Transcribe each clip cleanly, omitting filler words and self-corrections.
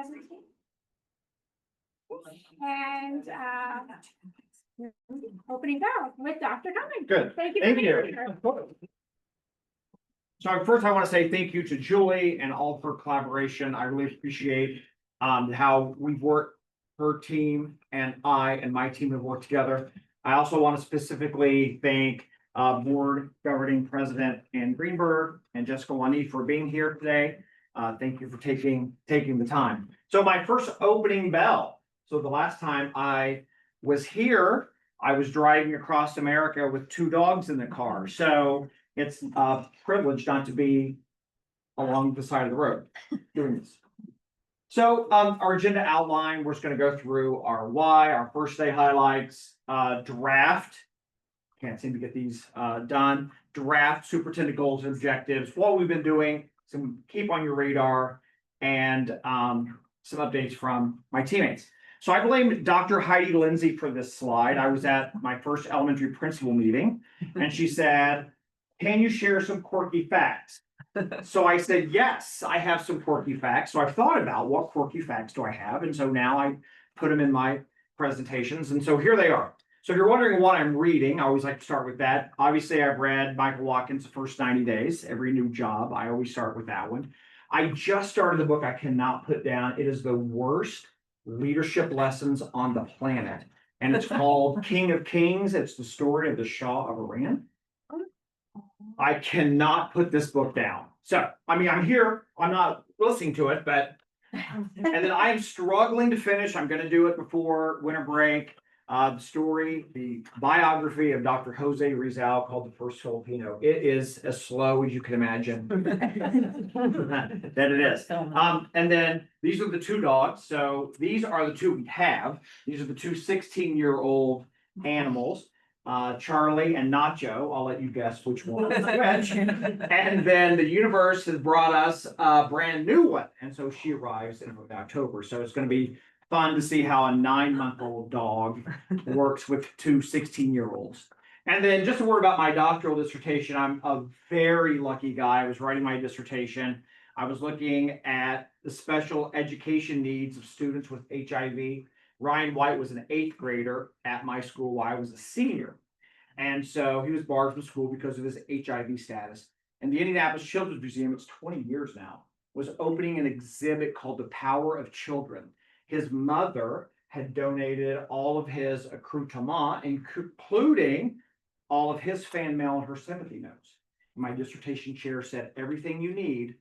as we can. And opening bell with Dr. Cummings. Good. Thank you. Thank for you. being here. So first I want to say thank you to Julie and all of her collaboration. I really appreciate how we've worked, her team and I and my team have worked together. I also want to specifically thank Board Governing President Ann Greenberg and Jessica Wani for being here today. Thank you for taking the time. So my first opening bell. So the last time I was here, I was driving across America with 2 dogs in the car. So it's a privilege not to be along the side of the road doing this. So our agenda outline, we're just going to go through our why, our first day highlights, draft. Can't seem to get these done. Draft, superintendent goals and objectives, what we've been doing, some keep on your radar, and some updates from my teammates. So I blame Dr. Heidi Lindsay for this slide. I was at my first elementary principal meeting, and she said, "Can you share some quirky facts?" So I said, yes, I have some quirky facts. So I've thought about what quirky facts do I have. And so now I put them in my presentations. And so here they are. So if you're wondering what I'm reading, I always like to start with that. Obviously, I've read Michael Watkins' The First 90 Days, every new job. I always start with that one. I just started the book I cannot put down. It is the worst leadership lessons on the planet. And it's called King of Kings. It's the story of the Shah of Iran. I cannot put this book down. So, I mean, I'm here, I'm not listening to it, but, and then I am struggling to finish. I'm going to do it before winter break. The biography of Dr. Jose Rizal called The First Filipino. It is as slow as you can imagine. That it is. And then these are the 2 dogs. So these are the 2 we have. These are the 2 16-year-old animals. Charlie and Nacho. I'll let you guess which one. And then the universe has brought us a brand new one. And so she arrives in October. So it's going to be fun to see how a 9-month-old dog works with 2 16-year-olds. And then just a word about my doctoral dissertation. I'm a very lucky guy. I was writing my dissertation. I was looking at the special education needs of students with HIV. Ryan White was an 8th grader at my school while I was a senior. And so he was barred from school because of his HIV status. And the Indianapolis Children's Museum, it's 20 years now, was opening an exhibit called The Power of Children. His mother had donated all of his accoutrement, including all of his fan mail and her sympathy notes. My dissertation chair said everything you need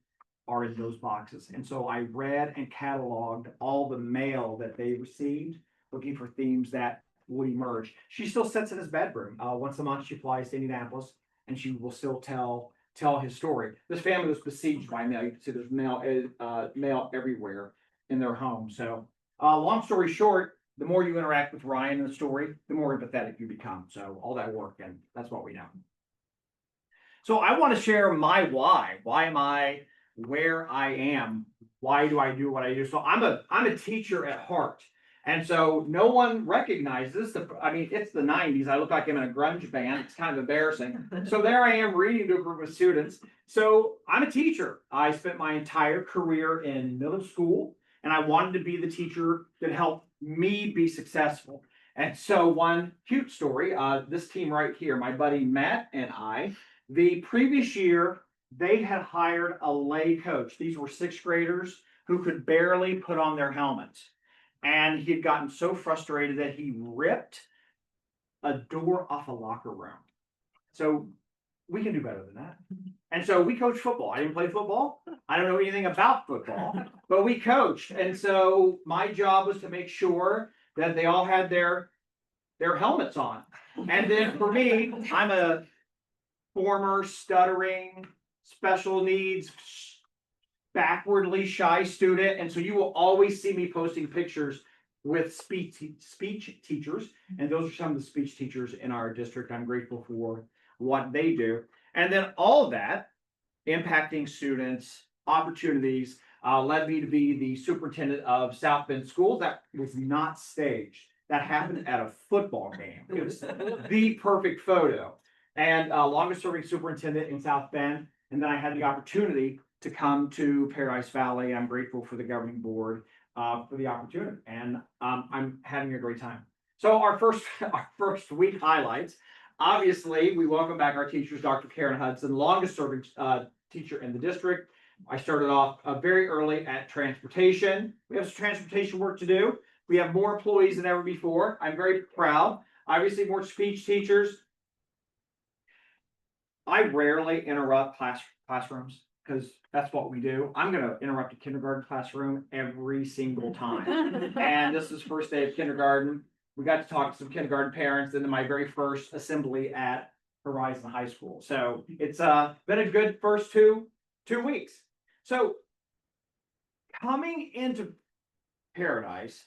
are in those boxes. And so I read and cataloged all the mail that they received, looking for themes that would emerge. She still sits in his bedroom. Once a month, she flies to Indianapolis, and she will still tell his story. This family was besieged by mail. You can see there's mail everywhere in their home. So long story short, the more you interact with Ryan in the story, the more empathetic you become. So all that work, and that's what we know. So I want to share my why. Why am I where I am? Why do I do what I do? So I'm a teacher at heart. And so no one recognizes I mean, it's the 90s. I look like I'm in a grunge band. It's kind of embarrassing. So there I am reading to a group of students. So I'm a teacher. I spent my entire career in middle school, and I wanted to be the teacher that helped me be successful. And so one cute story, this team right here, my buddy Matt and I, the previous year, they had hired a lay coach. These were 6th graders who could barely put on their helmets. And he had gotten so frustrated that he ripped a door off a locker room. So we can do better than that. And so we coached football. I didn't play football. I don't know anything about football, but we coached. And so my job was to make sure that they all had their helmets on. And then for me, I'm a former stuttering, special needs, backwardly shy student. And so you will always see me posting pictures with speech teachers. And those are some of the speech teachers in our district. I'm grateful for what they do. And then all of that impacting students, opportunities, led me to be the superintendent of South Bend Schools. That was not staged. That happened at a football game. It was the perfect photo. And longest serving superintendent in South Bend. And then I had the opportunity to come to Paradise Valley. I'm grateful for the governing board for the opportunity, and I'm having a great time. So our first week highlights. Obviously, we welcome back our teachers, Dr. Karen Hudson, longest serving teacher in the district. I started off very early at transportation. We have some transportation work to do. We have more employees than ever before. I'm very proud. Obviously, more speech teachers. I rarely interrupt classrooms because that's what we do. I'm going to interrupt a kindergarten classroom every single time. And this is first day of kindergarten. We got to talk to some kindergarten parents in my very first assembly at Horizon High School. So it's been a good first two weeks. So coming into Paradise,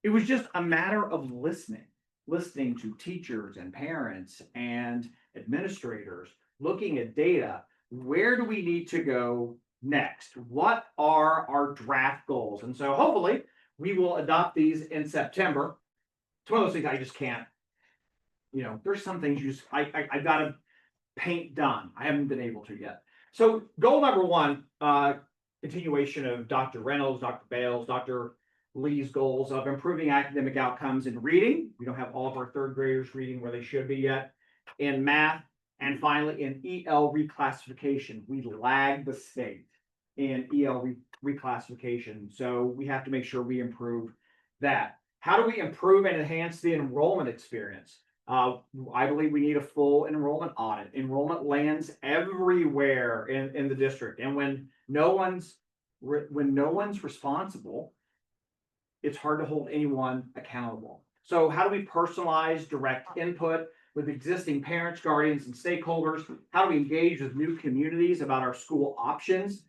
it was just a matter of listening to teachers and parents and administrators, looking at data. Where do we need to go next? What are our draft goals? And so hopefully we will adopt these in September. It's one of those things I just can't, there's some things I've got to paint done. I haven't been able to yet. So goal number one, continuation of Dr. Reynolds, Dr. Bales, Dr. Lee's goals of improving academic outcomes in reading. We don't have all of our third graders reading where they should be yet. In math, and finally in EL reclassification. We lag the state in EL reclassification. So we have to make sure we improve that. How do we improve and enhance the enrollment experience? I believe we need a full enrollment audit. Enrollment lands everywhere in the district. And when no one's responsible, it's hard to hold anyone accountable. So how do we personalize direct input with existing parents, guardians, and stakeholders? How do we engage with new communities about our school options?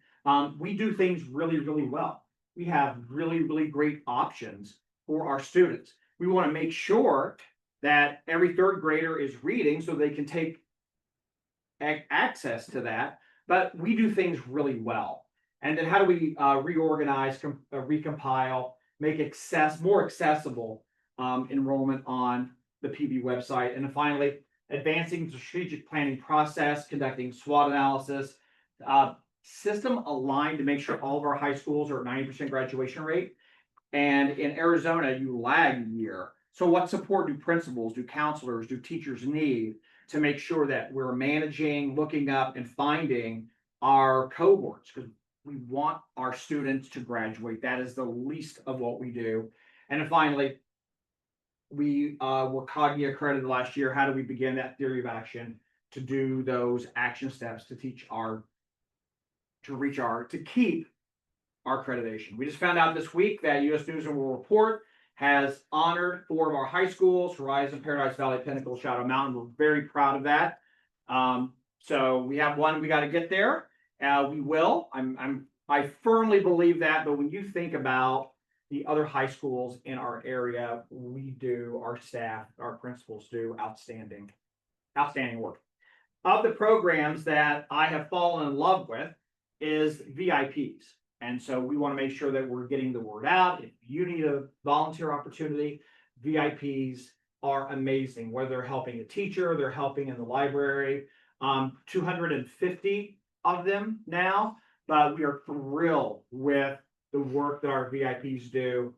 We do things really, really well. We have really, really great options for our students. We want to make sure that every third grader is reading so they can take access to that, but we do things really well. And then how do we reorganize, recompile, make more accessible enrollment on the PB website? And then finally, advancing the strategic planning process, conducting SWOT analysis, system aligned to make sure all of our high schools are at 90% graduation rate. And in Arizona, you lag a year. So what support do principals, do counselors, do teachers need to make sure that we're managing, looking up, and finding our cohorts? Because we want our students to graduate. That is the least of what we do. And then finally, we were COGNY accredited last year. How do we begin that theory of action to do those action steps to keep our accreditation? We just found out this week that U.S. News and World Report has honored 4 of our high schools: Horizon, Paradise Valley, Pinnacle, Shadow Mountain. We're very proud of that. So we have one we got to get there. We will. I firmly believe that. But when you think about the other high schools in our area, our staff, our principals do outstanding work. Of the programs that I have fallen in love with is VIPs. And so we want to make sure that we're getting the word out. If you need a volunteer opportunity, VIPs are amazing. Whether they're helping a teacher, they're helping in the library. 250 of them now, but we are thrilled with the work that our VIPs do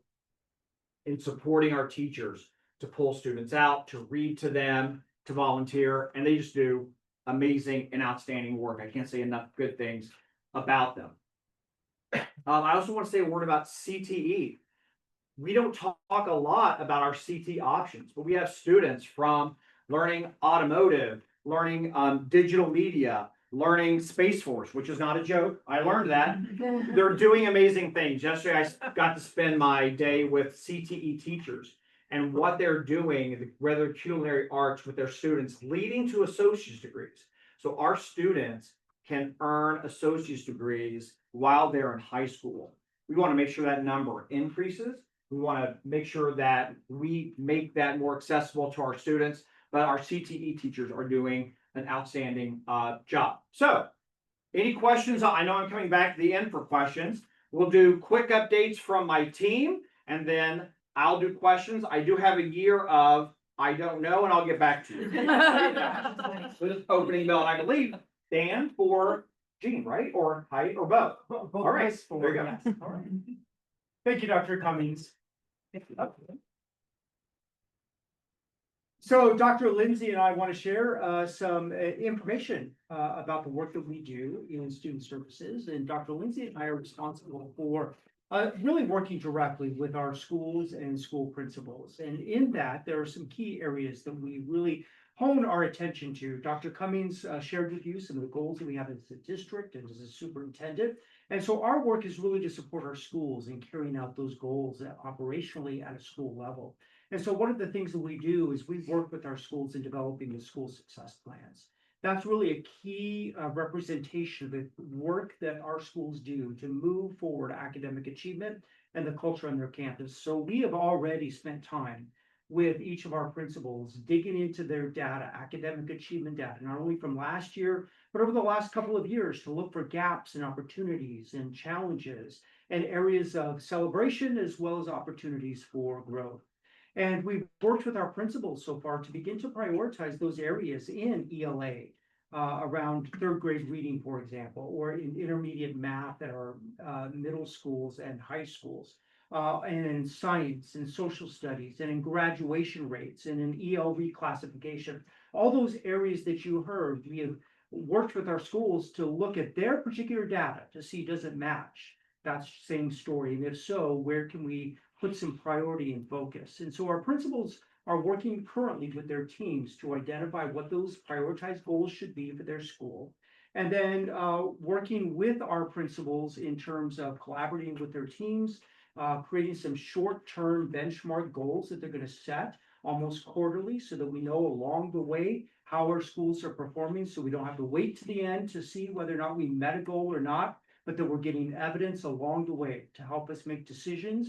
in supporting our teachers to pull students out, to read to them, to volunteer, and they just do amazing and outstanding work. I can't say enough good things about them. I also want to say a word about CTE. We don't talk a lot about our CT options, but we have students from learning automotive, learning digital media, learning Space Force, which is not a joke. I learned that. They're doing amazing things. Yesterday, I got to spend my day with CTE teachers and what they're doing, whether culinary arts with their students, leading to associate's degrees. So our students can earn associate's degrees while they're in high school. We want to make sure that number increases. We want to make sure that we make that more accessible to our students, but our CTE teachers are doing an outstanding job. So any questions? I know I'm coming back to the end for questions. We'll do quick updates from my team, and then I'll do questions. I do have a year of I don't know, and I'll get back to you. So this opening bell, and I believe Dan for Gene, right? Or height or both? Both All right, nice for, there you go. yes. All right. Thank you, Dr. Cummings. So Dr. Lindsay and I want to share some information about the work that we do in student services. And Dr. Lindsay and I are responsible for really working directly with our schools and school principals. And in that, there are some key areas that we really hone our attention to. Dr. Cummings shared with you some of the goals that we have as a district and as a superintendent. And so our work is really to support our schools in carrying out those goals operationally at a school level. And so one of the things that we do is we work with our schools in developing the school success plans. That's really a key representation of the work that our schools do to move forward academic achievement and the culture on their campus. So we have already spent time with each of our principals digging into their data, academic achievement data, not only from last year, but over the last couple of years to look for gaps and opportunities and challenges and areas of celebration as well as opportunities for growth. And we've worked with our principals so far to begin to prioritize those areas in ELA around third grade reading, for example, or in intermediate math at our middle schools and high schools, and in science and social studies, and in graduation rates, and in EL reclassification. All those areas that you heard, we have worked with our schools to look at their particular data to see does it match that same story, and if so, where can we put some priority and focus. And so our principals are working currently with their teams to identify what those prioritized goals should be for their school. And then working with our principals in terms of collaborating with their teams, creating some short-term benchmark goals that they're going to set almost quarterly so that we know along the way how our schools are performing, so we don't have to wait to the end to see whether or not we met a goal or not, but that we're getting evidence along the way to help us make decisions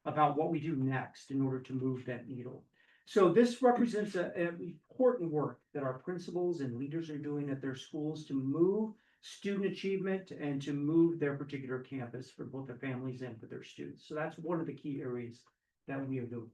about what we do next in order to move that needle. So this represents an important work that our principals and leaders are doing at their schools to move student achievement and to move their particular campus for both their families and for their students. So that's one of the key areas that we are doing.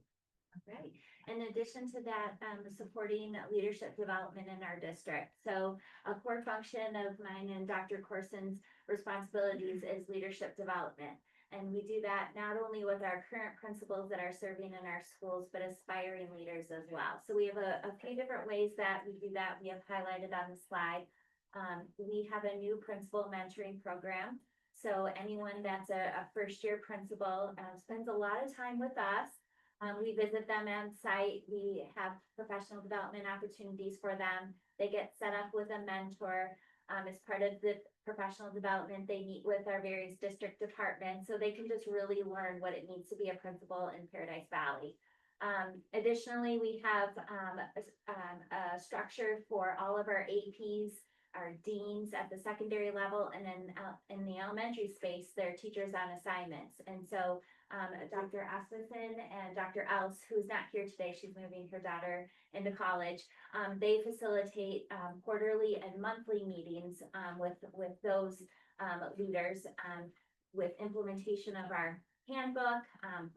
Right. In addition to that, supporting leadership development in our district. So a core function of mine and Dr. Corson's responsibilities is leadership development. And we do that not only with our current principals that are serving in our schools, but aspiring leaders as well. So we have a few different ways that we do that. We have highlighted on the slide. We have a new principal mentoring program. So anyone that's a first year principal spends a lot of time with us. We visit them on site. We have professional development opportunities for them. They get set up with a mentor. As part of the professional development, they meet with our various district departments so they can just really learn what it means to be a principal in Paradise Valley. Additionally, we have a structure for all of our APs, our deans at the secondary level, and then in the elementary space, they're teachers on assignments. And so Dr. Asmussen and Dr. Else, who's not here today, she's moving her daughter into college. They facilitate quarterly and monthly meetings with those leaders with implementation of our handbook,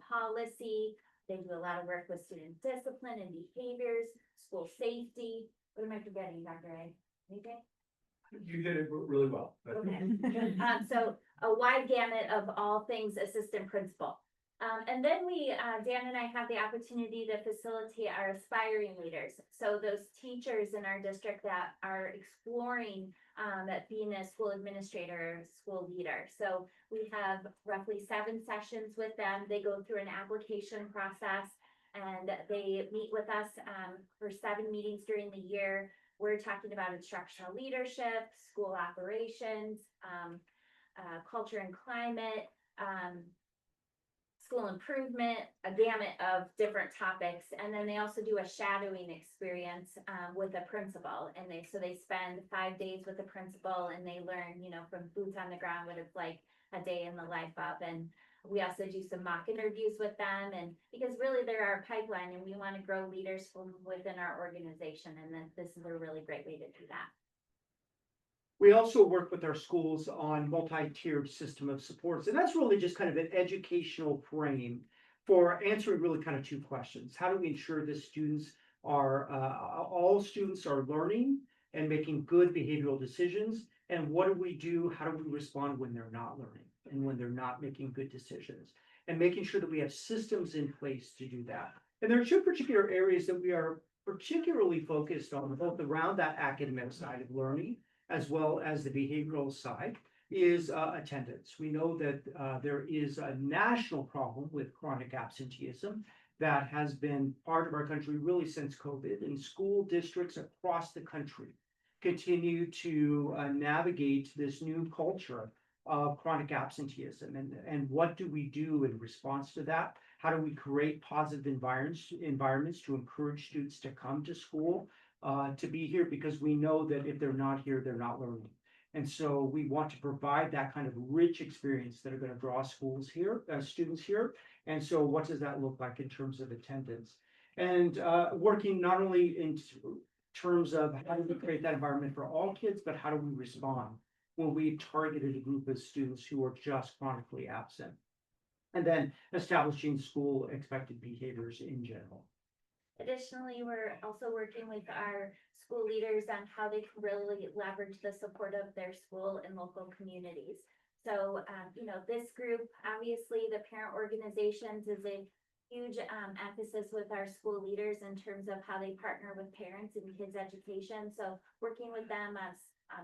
policy. They do a lot of work with student discipline and behaviors, school safety. What am I forgetting, Dr. A? Anything? You did it really well. Okay. So a wide gamut of all things assistant principal. And then Dan and I have the opportunity to facilitate our aspiring leaders. So those teachers in our district that are exploring being a school administrator, school leader. So we have roughly 7 sessions with them. They go through an application process and they meet with us for 7 meetings during the year. We're talking about instructional leadership, school operations, culture and climate, school improvement, a gamut of different topics. And then they also do a shadowing experience with a principal. And they spend 5 days with the principal and they learn, from boots on the ground what it's like a day in the life of. And we also do some mock interviews with them, and because really they're our pipeline and we want to grow leaders from within our organization. And then this is a really great way to do that. We also work with our schools on multi-tiered system of supports, and that's really just kind of an educational frame for answering really kind of 2 questions. How do we ensure that all students are learning and making good behavioral decisions? And what do we do? How do we respond when they're not learning and when they're not making good decisions? And making sure that we have systems in place to do that. And there are two particular areas that we are particularly focused on, both around that academic side of learning as well as the behavioral side, is attendance. We know that there is a national problem with chronic absenteeism that has been part of our country really since COVID, and school districts across the country continue to navigate this new culture of chronic absenteeism. And what do we do in response to that? How do we create positive environments to encourage students to come to school, to be here? Because we know that if they're not here, they're not learning. And so we want to provide that kind of rich experience that are going to draw schools here, students here. And so what does that look like in terms of attendance? And working not only in terms of how do we create that environment for all kids, but how do we respond when we targeted a group of students who are just chronically absent? And then establishing school expected behaviors in general. Additionally, we're also working with our school leaders on how they can really leverage the support of their school and local communities. So, this group, obviously, the parent organizations is a huge emphasis with our school leaders in terms of how they partner with parents in kids' education. So working with them as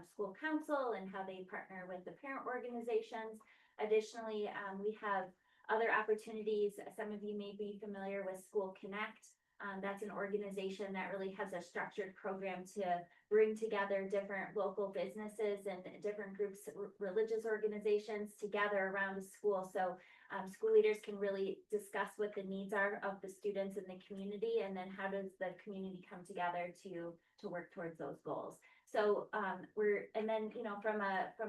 school council and how they partner with the parent organizations. Additionally, we have other opportunities. Some of you may be familiar with School Connect. That's an organization that really has a structured program to bring together different local businesses and different groups, religious organizations together around a school. So school leaders can really discuss what the needs are of the students in the community, and then how does the community come together to work towards those goals. So from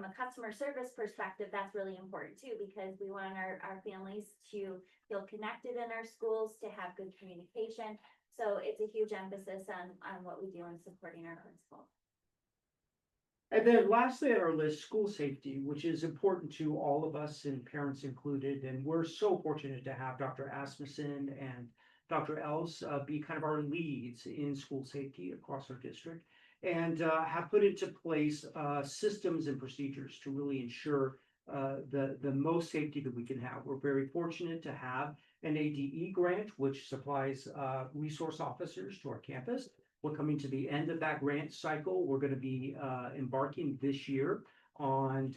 a customer service perspective, that's really important too, because we want our families to feel connected in our schools, to have good communication. So it's a huge emphasis on what we do in supporting our principals. And then lastly on our list, school safety, which is important to all of us and parents included. And we're so fortunate to have Dr. Asmussen and Dr. Els be kind of our leads in school safety across our district, and have put into place systems and procedures to really ensure the most safety that we can have. We're very fortunate to have an ADE grant, which supplies resource officers to our campus. We're coming to the end of that grant cycle. We're going to be embarking this year on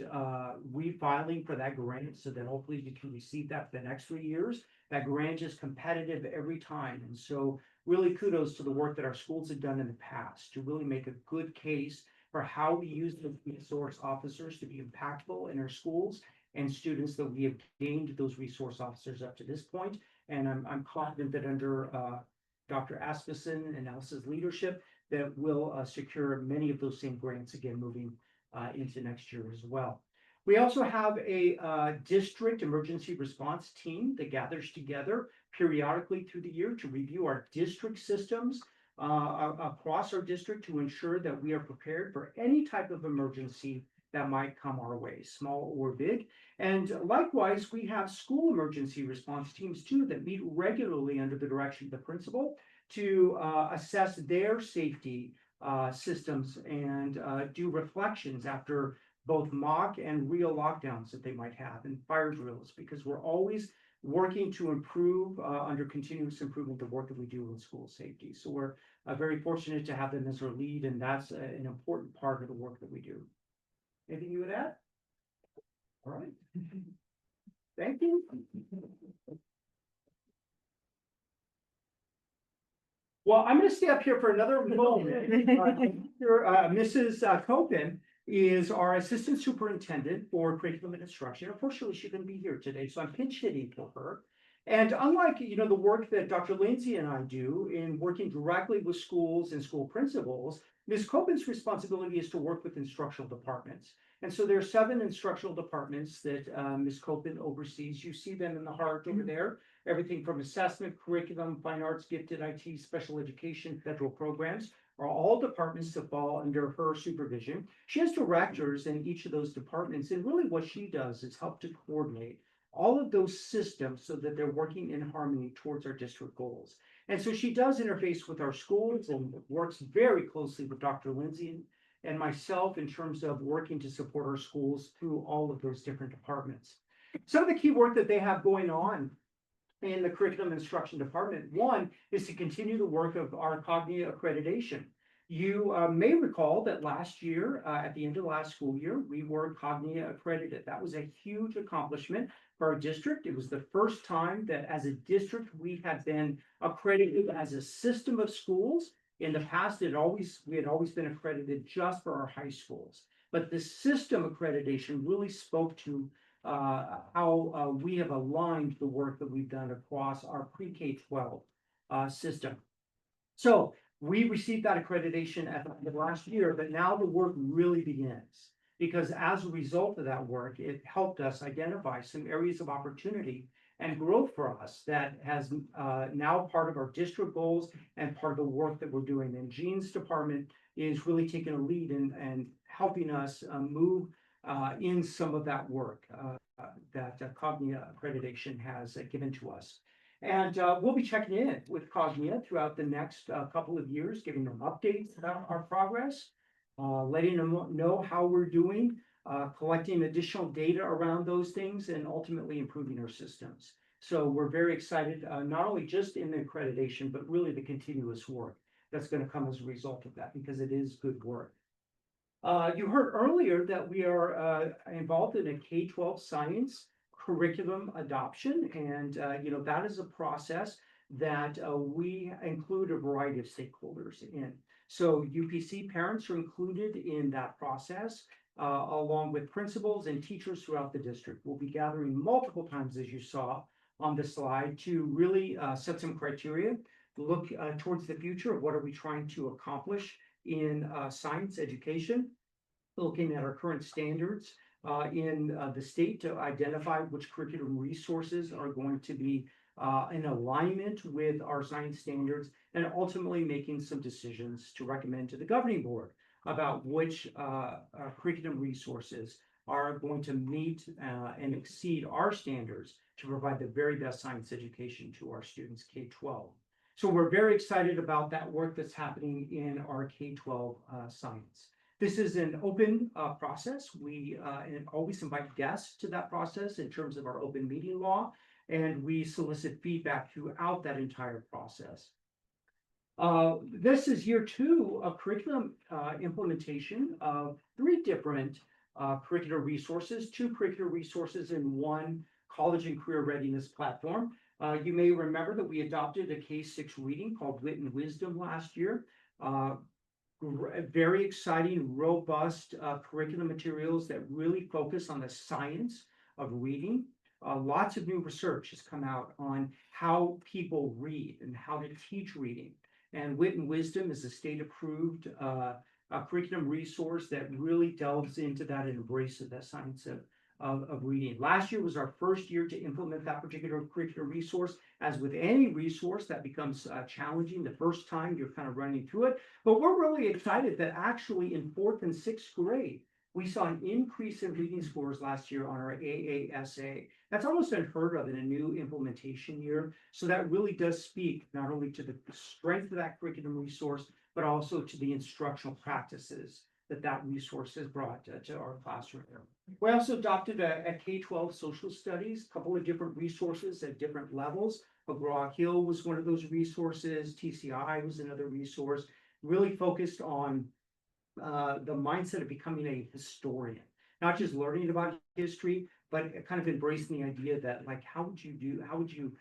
refiling for that grant, so that hopefully we can receive that for the next 3 years. That grant is competitive every time. And so really kudos to the work that our schools have done in the past to really make a good case for how we use the resource officers to be impactful in our schools and students that we have gained those resource officers up to this point. And I'm confident that under Dr. Asmussen and Elsa's leadership, that we'll secure many of those same grants again moving into next year as well. We also have a district emergency response team that gathers together periodically through the year to review our district systems across our district to ensure that we are prepared for any type of emergency that might come our way, small or big. And likewise, we have school emergency response teams too that meet regularly under the direction of the principal to assess their safety systems and do reflections after both mock and real lockdowns that they might have, and fire drills, because we're always working to improve under continuous improvement the work that we do in school safety. So we're very fortunate to have them as our lead, and that's an important part of the work that we do. Anything you would add? All right. Thank you. Well, I'm going to stay up here for another moment. Mrs. Copen is our assistant superintendent for curriculum and instruction. Unfortunately, she couldn't be here today, so I'm pinch hitting for her. And unlike, the work that Dr. Lindsay and I do in working directly with schools and school principals, Ms. Copen's responsibility is to work with instructional departments. And so there are 7 instructional departments that Ms. Copen oversees. You see them in the heart over there. Everything from assessment, curriculum, fine arts, gifted IT, special education, federal programs are all departments that fall under her supervision. She has directors in each of those departments, and really what she does is help to coordinate all of those systems so that they're working in harmony towards our district goals. And so she does interface with our schools and works very closely with Dr. Lindsay and myself in terms of working to support our schools through all of those different departments. Some of the key work that they have going on in the curriculum instruction department, one is to continue the work of our Cognia accreditation. You may recall that last year, at the end of last school year, we were Cognia accredited. That was a huge accomplishment for our district. It was the first time that as a district, we had been accredited as a system of schools. In the past, we had always been accredited just for our high schools. But the system accreditation really spoke to how we have aligned the work that we've done across our pre-K-12 system. So we received that accreditation at the end of last year, but now the work really begins. Because as a result of that work, it helped us identify some areas of opportunity and growth for us that has now part of our district goals and part of the work that we're doing. And Jean's department is really taking a lead and helping us move in some of that work that Cognia accreditation has given to us. And we'll be checking in with Cognia throughout the next couple of years, giving them updates about our progress, letting them know how we're doing, collecting additional data around those things, and ultimately improving our systems. So we're very excited, not only just in the accreditation, but really the continuous work that's going to come as a result of that, because it is good work. You heard earlier that we are involved in a K-12 science curriculum adoption, and that is a process that we include a variety of stakeholders in. So UPC parents are included in that process, along with principals and teachers throughout the district. We'll be gathering multiple times, as you saw on the slide, to really set some criteria, look towards the future of what are we trying to accomplish in science education, looking at our current standards in the state to identify which curriculum resources are going to be in alignment with our science standards, and ultimately making some decisions to recommend to the governing board about which curriculum resources are going to meet and exceed our standards to provide the very best science education to our students K-12. So we're very excited about that work that's happening in our K-12 science. This is an open process. We always invite guests to that process in terms of our open meeting law, and we solicit feedback throughout that entire process. This is year 2 of curriculum implementation of 3 different curricular resources, 2 curricular resources in 1 college and career readiness platform. You may remember that we adopted a K-6 reading called Wit and Wisdom last year. Very exciting, robust curriculum materials that really focus on the science of reading. Lots of new research has come out on how people read and how to teach reading. And Wit and Wisdom is a state-approved curriculum resource that really delves into that and embraces that science of reading. Last year was our first year to implement that particular curricular resource. As with any resource, that becomes challenging the first time you're kind of running through it. But we're really excited that actually in 4th and 6th grade, we saw an increase in reading scores last year on our AASA. That's almost unheard of in a new implementation year. So that really does speak not only to the strength of that curriculum resource, but also to the instructional practices that resource has brought to our classroom. We also adopted a K-12 social studies, a couple of different resources at different levels. McGraw-Hill was one of those resources. TCI was another resource, really focused on the mindset of becoming a historian, not just learning about history, but kind of embracing the idea that, like, how would you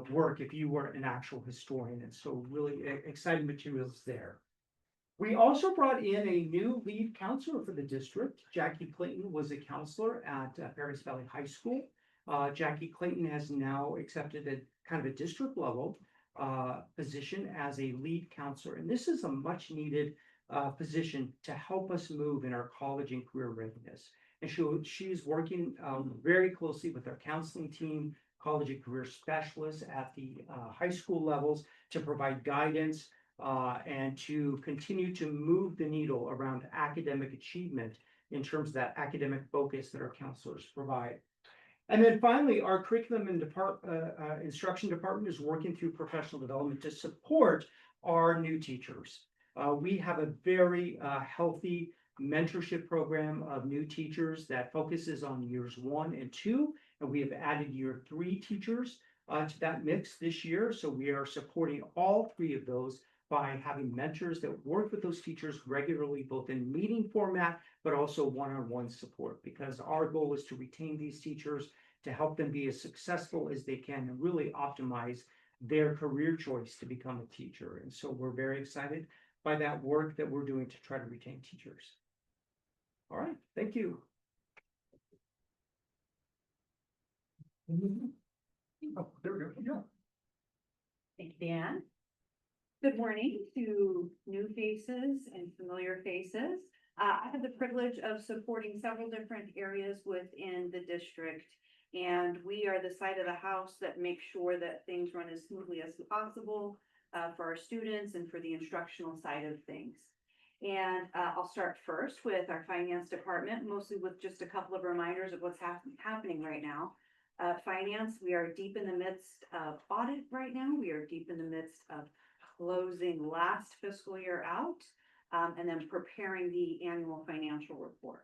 work if you were an actual historian? And so really exciting materials there. We also brought in a new lead counselor for the district. Jackie Clayton was a counselor at Paris Valley High School. Jackie Clayton has now accepted a kind of a district level position as a lead counselor. And this is a much needed position to help us move in our college and career readiness. And she's working very closely with our counseling team, college and career specialists at the high school levels to provide guidance and to continue to move the needle around academic achievement in terms of that academic focus that our counselors provide. And then finally, our curriculum and instruction department is working through professional development to support our new teachers. We have a very healthy mentorship program of new teachers that focuses on years 1 and 2. And we have added year 3 teachers to that mix this year. So we are supporting all 3 of those by having mentors that work with those teachers regularly, both in meeting format, but also one-on-one support, because our goal is to retain these teachers, to help them be as successful as they can and really optimize their career choice to become a teacher. And so we're very excited by that work that we're doing to try to retain teachers. All right, thank you. Oh, there we go. Yeah. Thank you, Dan. Good morning to new faces and familiar faces. I have the privilege of supporting several different areas within the district. And we are the side of the house that makes sure that things run as smoothly as possible for our students and for the instructional side of things. And I'll start first with our finance department, mostly with just a couple of reminders of what's happening right now. Finance, we are deep in the midst of audit right now. We are deep in the midst of closing last fiscal year out, and then preparing the annual financial report.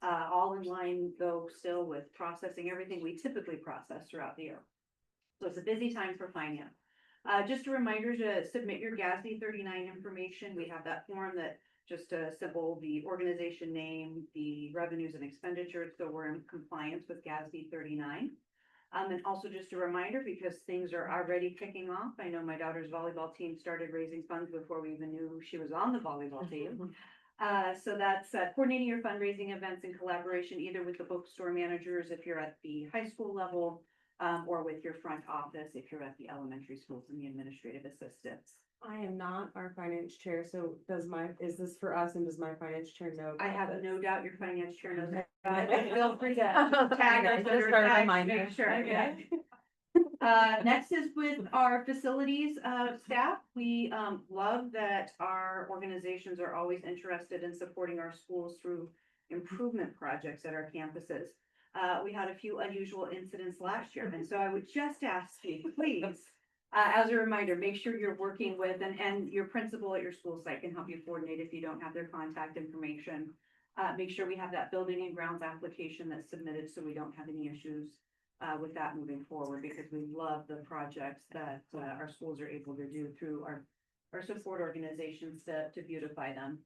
All in line though still with processing everything we typically process throughout the year. So it's a busy time for finance. Just a reminder to submit your GASB 39 information. We have that form that just simple the organization name, the revenues and expenditures, so we're in compliance with GASB 39. And also just a reminder, because things are already kicking off. I know my daughter's volleyball team started raising funds before we even knew she was on the volleyball team. So that's coordinating your fundraising events in collaboration, either with the bookstore managers if you're at the high school level, or with your front office if you're at the elementary schools and the administrative assistants. I am not our finance chair, so is this for us and does my finance chair know? I have no doubt your finance chair knows that. Okay. Feel free to Tag us under just for a tag, reminder. make sure, yeah. Okay. Next is with our facilities staff. We love that our organizations are always interested in supporting our schools through improvement projects at our campuses. We had a few unusual incidents last year, and so I would just ask you, please, as a reminder, make sure you're working with, and your principal at your school site can help you coordinate if you don't have their contact information. Make sure we have that building and grounds application that's submitted so we don't have any issues with that moving forward, because we love the projects that our schools are able to do through our support organizations to beautify them.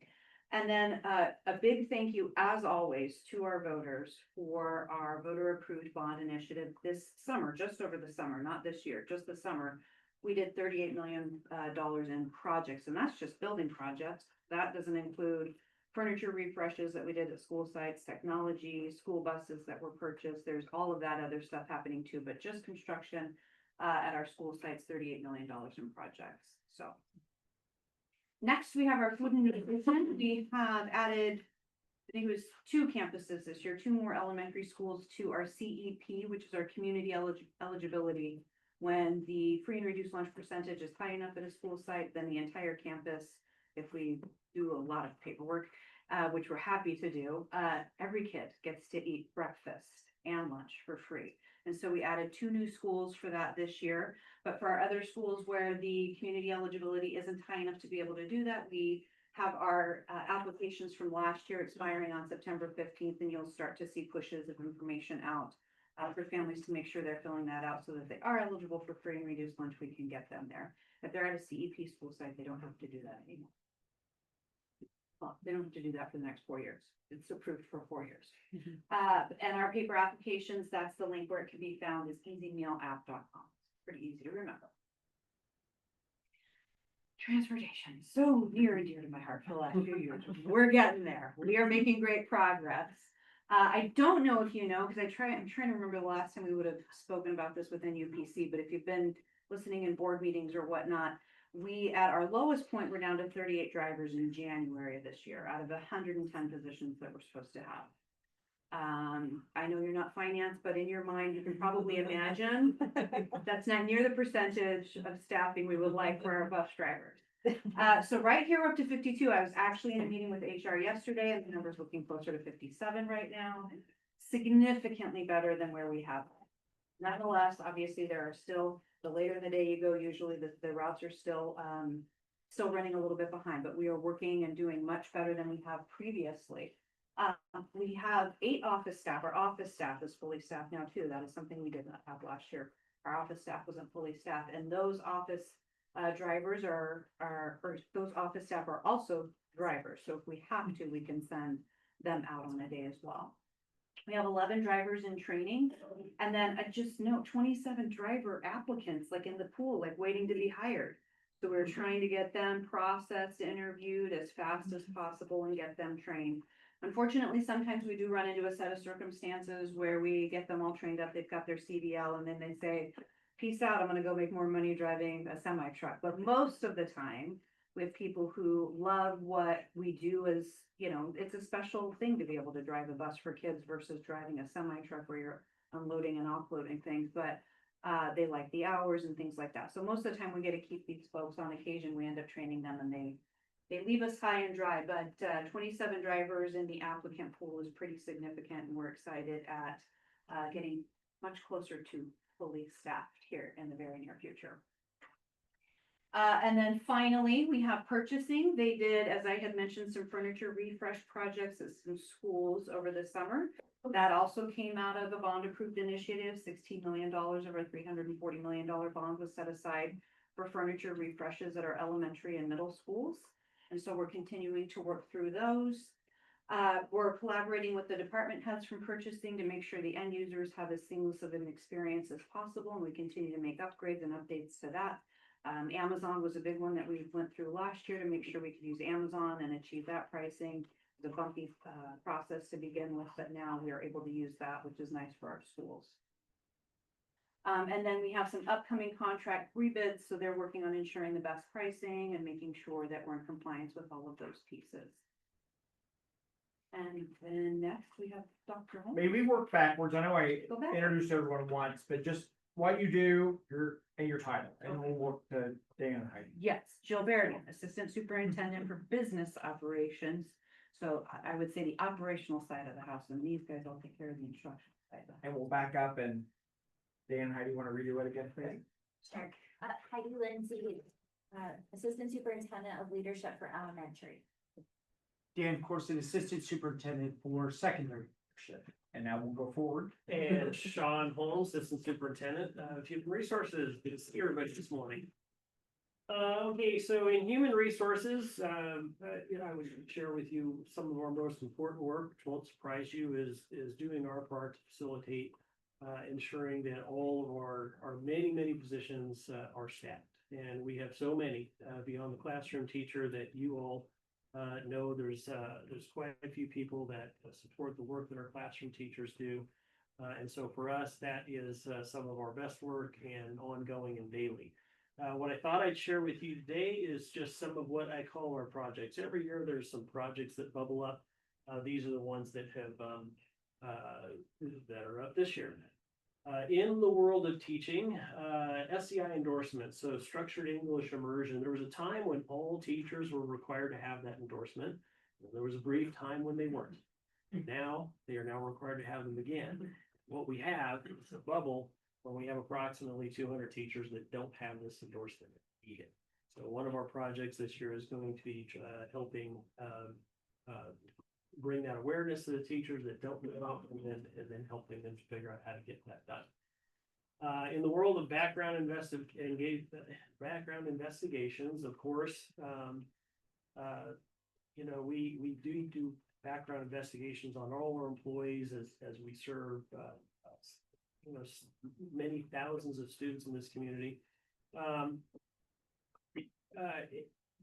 And then a big thank you, as always, to our voters for our voter approved bond initiative this summer, just over the summer, not this year, just the summer. We did $38 million in projects, and that's just building projects. That doesn't include furniture refreshes that we did at school sites, technology, school buses that were purchased. There's all of that other stuff happening too, but just construction at our school sites, $38 million in projects. So next we have our food and nutrition. We have added, I think it was 2 campuses this year, 2 more elementary schools to our CEP, which is our community eligibility. When the free and reduced lunch percentage is high enough at a school site, then the entire campus, if we do a lot of paperwork, which we're happy to do, every kid gets to eat breakfast and lunch for free. And so we added 2 new schools for that this year. But for our other schools where the community eligibility isn't high enough to be able to do that, we have our applications from last year expiring on September 15th, and you'll start to see pushes of information out for families to make sure they're filling that out so that they are eligible for free and reduced lunch. We can get them there. If they're at a CEP school site, they don't have to do that anymore. Well, they don't have to do that for the next 4 years. It's approved for 4 years. And our paper applications, that's the link where it can be found, is easymealapp.com. Pretty easy to remember. Transportation, so near and dear to my heart for the last few years. We're getting there. We are making great progress. I don't know if you know, because I'm trying to remember the last time we would have spoken about this within UPC, but if you've been listening in board meetings or whatnot, we, at our lowest point, we're down to 38 drivers in January of this year out of 110 positions that we're supposed to have. I know you're not finance, but in your mind, you can probably imagine that's not near the percentage of staffing we would like for our bus drivers. So right here, we're up to 52. I was actually in a meeting with HR yesterday, and the number's looking closer to 57 right now, significantly better than where we have. Nonetheless, obviously, there are still, the later in the day you go, usually the routes are still still running a little bit behind, but we are working and doing much better than we have previously. We have 8 office staff. Our office staff is fully staffed now too. That is something we did not have last year. Our office staff wasn't fully staffed, and those office drivers or those office staff are also drivers. So if we have to, we can send them out on a day as well. We have 11 drivers in training, and then I just note 27 driver applicants, like in the pool, like waiting to be hired. So we're trying to get them processed, interviewed as fast as possible and get them trained. Unfortunately, sometimes we do run into a set of circumstances where we get them all trained up, they've got their CDL, and then they say, peace out, I'm gonna go make more money driving a semi truck. But most of the time, we have people who love what we do as, you know, it's a special thing to be able to drive a bus for kids versus driving a semi truck where you're unloading and offloading things, but they like the hours and things like that. So most of the time we get to keep these folks. On occasion, we end up training them and they leave us high and dry, but 27 drivers in the applicant pool is pretty significant, and we're excited at getting much closer to fully staffed here in the very near future. And then finally, we have purchasing. They did, as I had mentioned, some furniture refresh projects at some schools over the summer. That also came out of a bond approved initiative. $16 million over a $340 million bond was set aside for furniture refreshes at our elementary and middle schools. And so we're continuing to work through those. We're collaborating with the department heads from purchasing to make sure the end users have as seamless of an experience as possible. And we continue to make upgrades and updates to that. Amazon was a big one that we went through last year to make sure we could use Amazon and achieve that pricing. It was a bumpy process to begin with, but now we are able to use that, which is nice for our schools. And then we have some upcoming contract rebids, so they're working on ensuring the best pricing and making sure that we're in compliance with all of those pieces. And then next we have Dr. Holmes. Maybe work backwards. I know I Go back. introduced everyone once, but just what you do, your title, and we'll work to Dan and Heidi. Yes, Jill Berrigan, Assistant Superintendent for Business Operations. So I would say the operational side of the house, and these guys all take care of the instructional side of the house. And we'll back up and Dan, Heidi, want to redo it again, please? Sure. Heidi Lindsay, Assistant Superintendent of Leadership for Elementary. Dan Corson, Assistant Superintendent for Secondary Leadership. And now we'll go forward. And Sean Holmes, Assistant Superintendent of Human Resources. Good to see everybody this morning. Okay, so in human resources, I would share with you some of our most important work, which won't surprise you, is doing our part to facilitate ensuring that all of our many positions are staffed. And we have so many beyond the classroom teacher that you all know there's quite a few people that support the work that our classroom teachers do. And so for us, that is some of our best work and ongoing and daily. What I thought I'd share with you today is just some of what I call our projects. Every year there's some projects that bubble up. These are the ones that have that are up this year. In the world of teaching, SEI endorsement, so structured English immersion. There was a time when all teachers were required to have that endorsement. There was a brief time when they weren't. Now, they are now required to have them again. What we have is a bubble when we have approximately 200 teachers that don't have this endorsement yet. So one of our projects this year is going to be helping bring that awareness to the teachers that don't do it, and then helping them to figure out how to get that done. In the world of background investigations, of course, we do background investigations on all our employees as we serve many thousands of students in this community.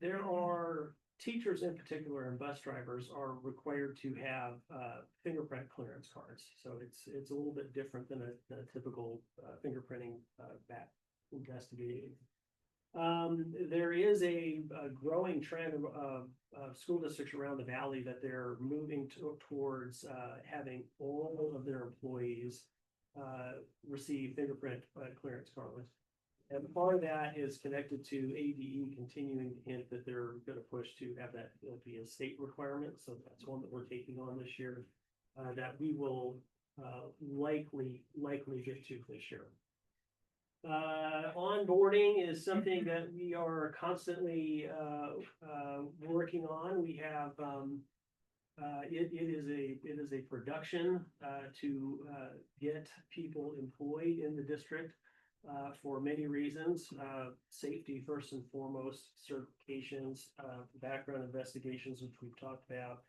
There are teachers in particular, and bus drivers are required to have fingerprint clearance cards. So it's a little bit different than a typical fingerprinting back investigating. There is a growing trend of school districts around the valley that they're moving towards having all of their employees receive fingerprint clearance cards. And part of that is connected to ADE continuing to hint that they're going to push to have that be a state requirement. So that's one that we're taking on this year that we will likely get to this year. Onboarding is something that we are constantly working on. We have it is a production to get people employed in the district for many reasons. Safety first and foremost, certifications, background investigations, which we've talked about.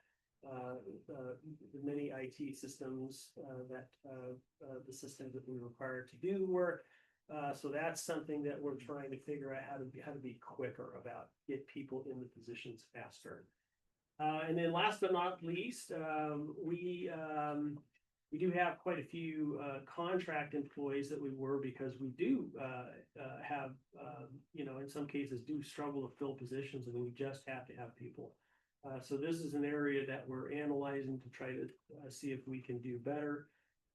The many IT systems that the systems that we require to do work. So that's something that we're trying to figure out how to be quicker about, get people in the positions faster. And then last but not least, we do have quite a few contract employees that we were, because we do have, in some cases do struggle to fill positions, and we just have to have people. So this is an area that we're analyzing to try to see if we can do better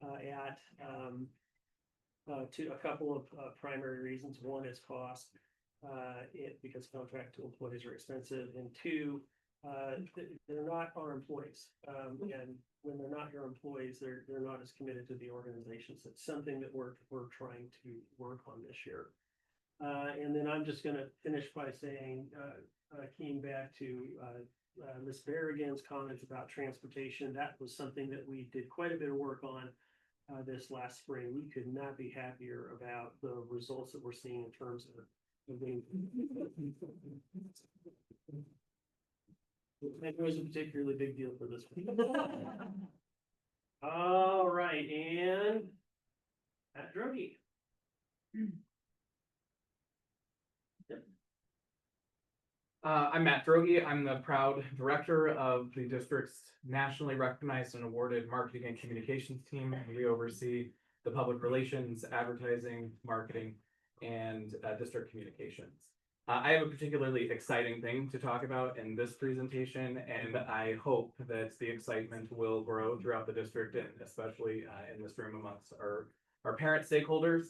at. To a couple of primary reasons. One is cost, because contract employees are expensive, and two, they're not our employees. And when they're not your employees, they're not as committed to the organization. So it's something that we're trying to work on this year. And then I'm just going to finish by saying, keying back to Ms. Berrigan's comments about transportation. That was something that we did quite a bit of work on this last spring. We could not be happier about the results that we're seeing in terms of being. It was a particularly big deal for this one. All right, and Matt Drogi. I'm Matt Drogi. I'm the proud director of the district's nationally recognized and awarded marketing and communications team. We oversee the public relations, advertising, marketing, and district communications. I have a particularly exciting thing to talk about in this presentation, and I hope that the excitement will grow throughout the district, and especially in this room amongst our parent stakeholders.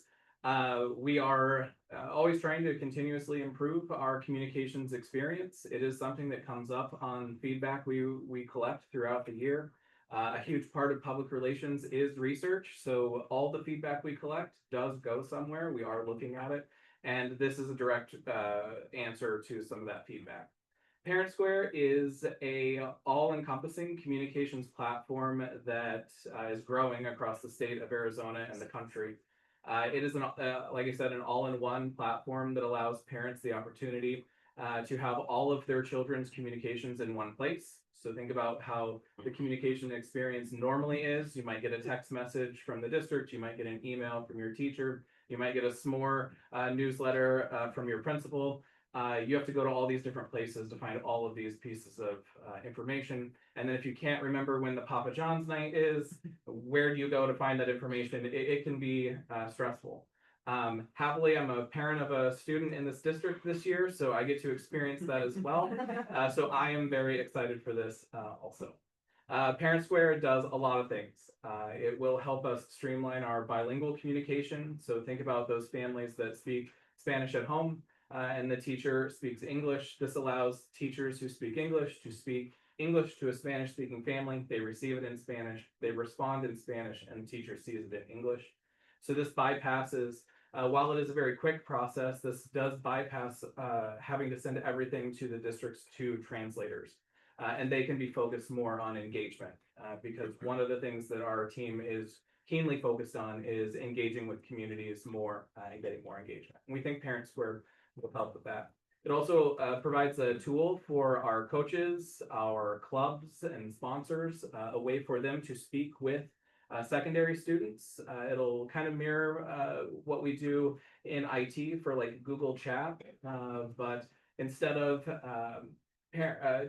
We are always trying to continuously improve our communications experience. It is something that comes up on feedback we collect throughout the year. A huge part of public relations is research, so all the feedback we collect does go somewhere. We are looking at it, and this is a direct answer to some of that feedback. Parent Square is a all-encompassing communications platform that is growing across the state of Arizona and the country. It is, like I said, an all-in-one platform that allows parents the opportunity to have all of their children's communications in one place. So think about how the communication experience normally is. You might get a text message from the district. You might get an email from your teacher. You might get a s'more newsletter from your principal. You have to go to all these different places to find all of these pieces of information. And then if you can't remember when the Papa John's night is, where do you go to find that information? It can be stressful. Happily, I'm a parent of a student in this district this year, so I get to experience that as well. So I am very excited for this also. Parent Square does a lot of things. It will help us streamline our bilingual communication. So think about those families that speak Spanish at home and the teacher speaks English. This allows teachers who speak English to speak English to a Spanish-speaking family. They receive it in Spanish, they respond in Spanish, and the teacher sees it in English. So this bypasses, while it is a very quick process, this does bypass having to send everything to the district's two translators. And they can be focused more on engagement, because one of the things that our team is keenly focused on is engaging with communities more and getting more engagement. And we think Parent Square will help with that. It also provides a tool for our coaches, our clubs and sponsors, a way for them to speak with secondary students. It'll kind of mirror what we do in IT for like Google Chat, but instead of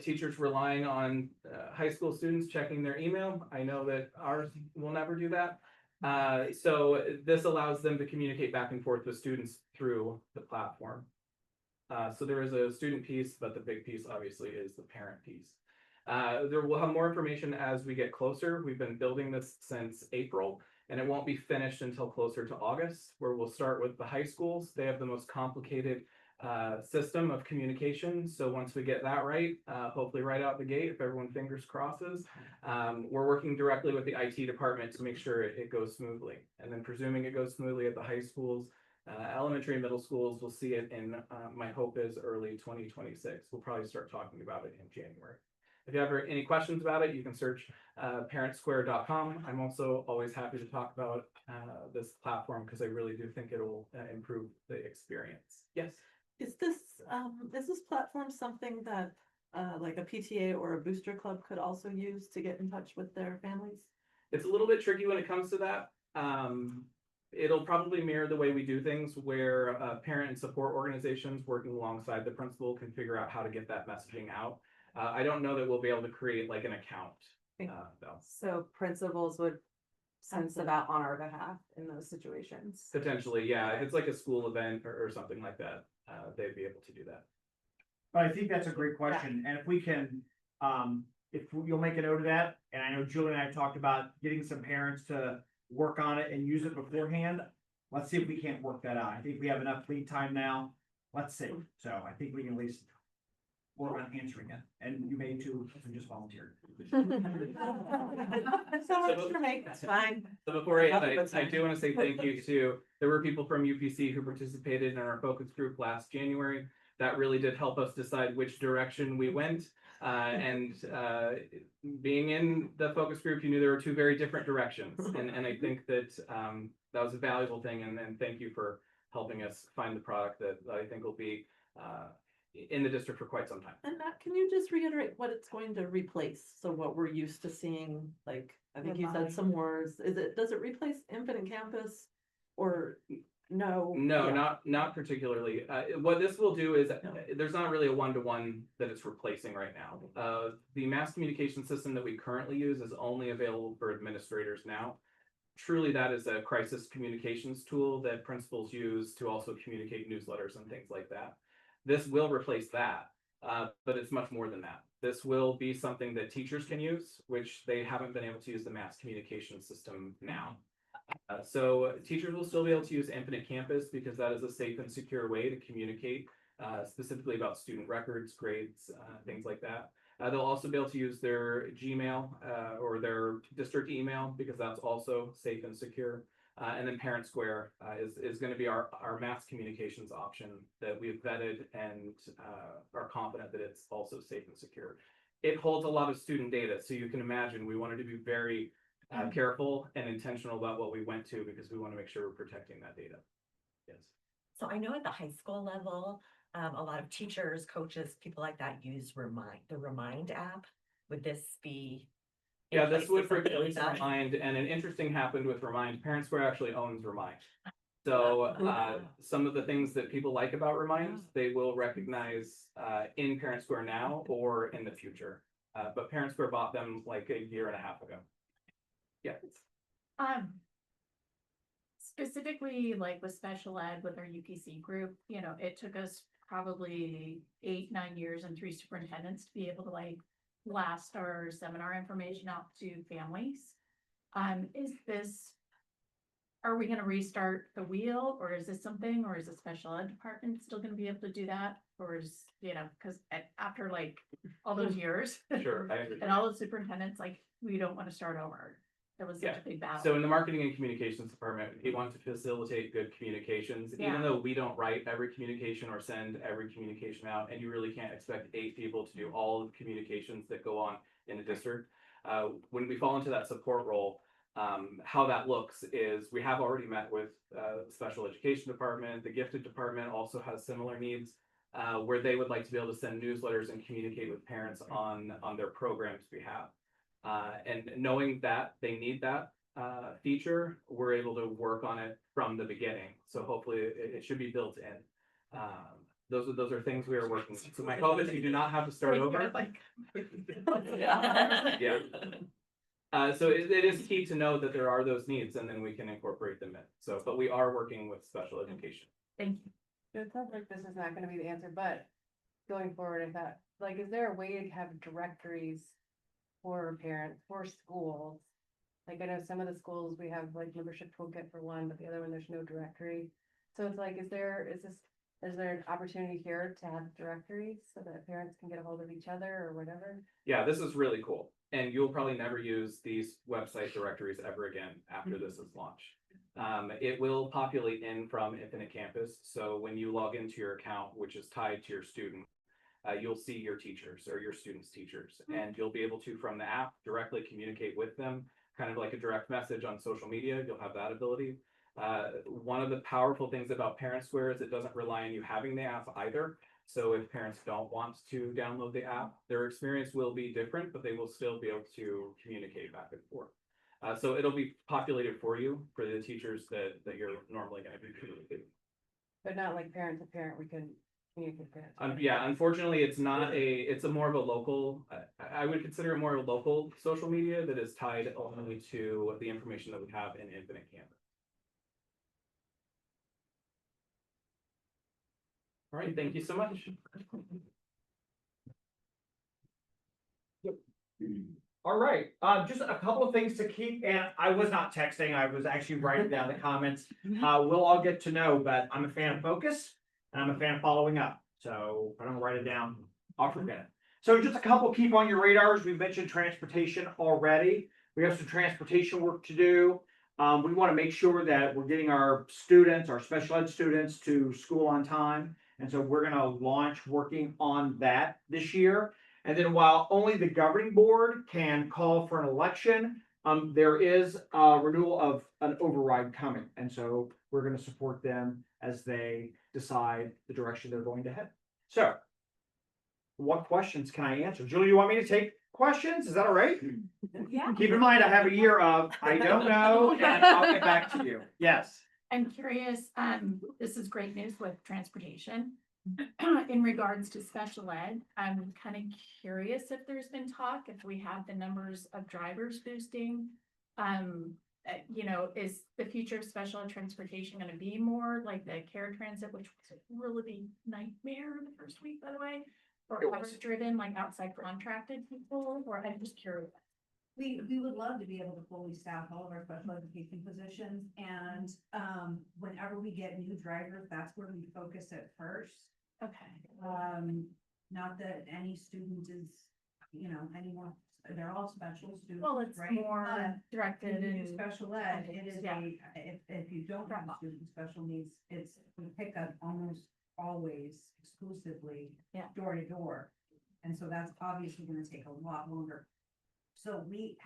teachers relying on high school students checking their email, I know that ours will never do that. So this allows them to communicate back and forth with students through the platform. So there is a student piece, but the big piece obviously is the parent piece. There will have more information as we get closer. We've been building this since April, and it won't be finished until closer to August, where we'll start with the high schools. They have the most complicated system of communication. So once we get that right, hopefully right out the gate, if everyone fingers crosses, we're working directly with the IT department to make sure it goes smoothly. And then presuming it goes smoothly at the high schools, Elementary and middle schools will see it in, my hope is early 2026. We'll probably start talking about it in January. If you have any questions about it, you can search parentsquare.com. I'm also always happy to talk about this platform because I really do think it will improve the experience. Yes. Is this platform something that like a PTA or a booster club could also use to get in touch with their families? It's a little bit tricky when it comes to that. It'll probably mirror the way we do things where parent and support organizations working alongside the principal can figure out how to get that messaging out. I don't know that we'll be able to create like an account. Though. So principals would send stuff out on our behalf in those situations. Potentially, yeah. If it's like a school event or something like that, they'd be able to do that. But I think that's a great question, and if we can, if you'll make a note of that, and I know Julie and I have talked about getting some parents to work on it and use it beforehand. Let's see if we can't work that out. I think we have enough lead time now. Let's see. So I think we can at least work on answering it, and you may too, if you just volunteered. That's fine. So before I do want to say thank you to, there were people from UPC who participated in our focus group last January. That really did help us decide which direction we went. And being in the focus group, you knew there were two very different directions. And I think that that was a valuable thing. And thank you for helping us find the product that I think will be in the district for quite some time. And Matt, can you just reiterate what it's going to replace? So what we're used to seeing, like, I think you said some words, does it replace Infinite Campus or no? No, Yeah. not particularly. What this will do is there's not really a one-to-one that it's replacing right now. The mass communication system that we currently use is only available for administrators now. Truly, that is a crisis communications tool that principals use to also communicate newsletters and things like that. This will replace that, but it's much more than that. This will be something that teachers can use, which they haven't been able to use the mass communication system now. So teachers will still be able to use Infinite Campus because that is a safe and secure way to communicate specifically about student records, grades, things like that. They'll also be able to use their Gmail or their district email because that's also safe and secure. And then Parent Square is going to be our mass communications option that we've vetted and are confident that it's also safe and secure. It holds a lot of student data, so you can imagine we wanted to be very careful and intentional about what we went to because we want to make sure we're protecting that data. Yes. So I know at the high school level, a lot of teachers, coaches, people like that use the Remind app. Would this be? Yeah, this would replace that? Remind, and an interesting happened with Remind. Parent Square actually owns Remind. So some of the things that people like about Remind, they will recognize in Parent Square now or in the future. But Parent Square bought them like a year and a half ago. Yeah. Specifically like with special ed with our UPC group, it took us probably 8-9 years and 3 superintendents to be able to like blast our seminar information out to families. Are we gonna restart the wheel, or is this something, or is the special ed department still gonna be able to do that? Or is, because after like all those years. Sure, I understand. And all the superintendents, like, we don't wanna start over. It was such a big battle. So in the marketing and communications department, we want to facilitate good communications, even though we don't write every communication or send every communication out, and you really can't expect 8 people to do all of the communications that go on in a district. When we fall into that support role, how that looks is we have already met with the special education department. The gifted department also has similar needs where they would like to be able to send newsletters and communicate with parents on their programs behalf. And knowing that they need that feature, we're able to work on it from the beginning. So hopefully it should be built in. Those are things we are working on. So my hope is you do not have to start over. Yeah. So it is key to know that there are those needs, and then we can incorporate them in. So, but we are working with special education. Thank you. It sounds like this is not gonna be the answer, but going forward, I thought, like, is there a way to have directories for parents, for schools? Like, I know some of the schools, we have like membership toolkit for one, but the other one, there's no directory. So it's like, is there an opportunity here to have directories so that parents can get a hold of each other or whatever? Yeah, this is really cool. And you'll probably never use these website directories ever again after this is launched. It will populate in from Infinite Campus, so when you log into your account, which is tied to your student, you'll see your teachers or your students' teachers, and you'll be able to, from the app, directly communicate with them, kind of like a direct message on social media. You'll have that ability. One of the powerful things about Parent Square is it doesn't rely on you having the app either. So if parents don't want to download the app, their experience will be different, but they will still be able to communicate back and forth. So it'll be populated for you, for the teachers that you're normally going to be communicating. But not like parent to parent, we can communicate with parents. Yeah, unfortunately, it's a more of a local, I would consider it more of a local social media that is tied only to the information that we have in Infinite Campus. All right, thank you so much. All right, just a couple of things to keep, and I was not texting, I was actually writing down the comments. We'll all get to know, but I'm a fan of focus, and I'm a fan of following up, so if I don't write it down, I'll forget it. So just a couple keep on your radars, we've mentioned transportation already, we have some transportation work to do. We wanna make sure that we're getting our students, our special ed students to school on time, and so we're gonna launch working on that this year. And then while only the governing board can call for an election, there is a renewal of an override coming. And so we're going to support them as they decide the direction they're going to head. So what questions can I answer? Julie, you want me to take questions? Is that all right? Yeah. Keep in mind, I have a year of, I don't know, and I'll get back to you. Yes. I'm curious, this is great news with transportation. In regards to special ed, I'm kind of curious if there's been talk, if we have the numbers of drivers boosting. Is the future of special ed transportation gonna be more like the care transit, which was a really big nightmare the first week, by the way? Or It was. hours driven, like outside contracted people, or I'm just curious. We would love to be able to fully staff all of our special education positions, and, whenever we get new drivers, that's where we focus at first. Okay. Not that any student is, anyone, they're all special students, Well, it's right? more But directed when you do and. special ed, it is Yeah. if you don't have a student with special needs, it's, we pick up almost always exclusively Yeah. door to door. And so that's obviously gonna take a lot longer. So we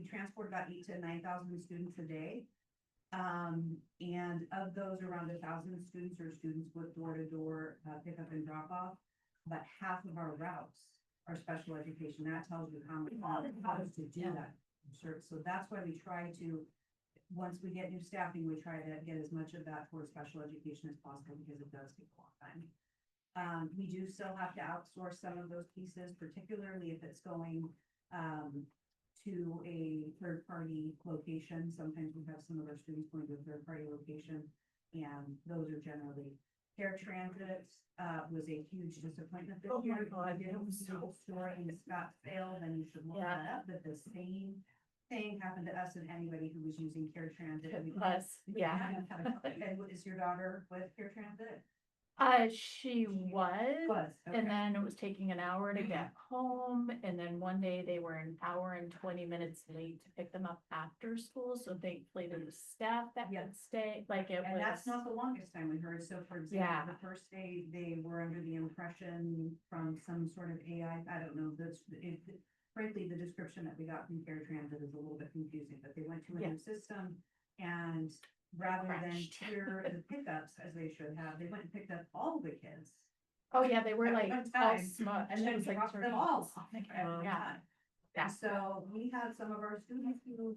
transport about 8,000 to 9,000 students a day. And of those, around 1,000 students or students with door-to-door pickup and drop-off, about half of our routes are special education. That tells you how many hours to do that. Sure. So that's why we try to, once we get new staffing, we try to get as much of that towards special education as possible, because it does take a long time. We do still have to outsource some of those pieces, particularly if it's going to a third-party location. Sometimes we have some of our students going to a third-party location, and those are generally care transits. Was a huge disappointment this Oh my year. God, If you yeah, it didn't was see so the story in Scottsdale, then you should look that up, but the same thing happened to us and anybody who was using care transit. Us, yeah. And is your daughter with care transit? She was, Was, and okay. then it was taking an hour to get home, and then one day they were an hour and 20 minutes late to pick them up after school, so thankfully there was staff that Yeah. could stay, like it And that's was. not the longest time we heard. So for example, Yeah. the first day, they were under the impression from some sort of AI, I don't know, frankly, the description that we got from Care Transit is a little bit confusing, but they went to a Yeah. new system, and rather than Crashed. tier the pickups as they should have, they went and picked up all the kids. Oh, yeah, they were At like one all time, smudged. And It then was like dropped them turning all off. off at Yeah. one time. Yeah. And so we have some of our students who,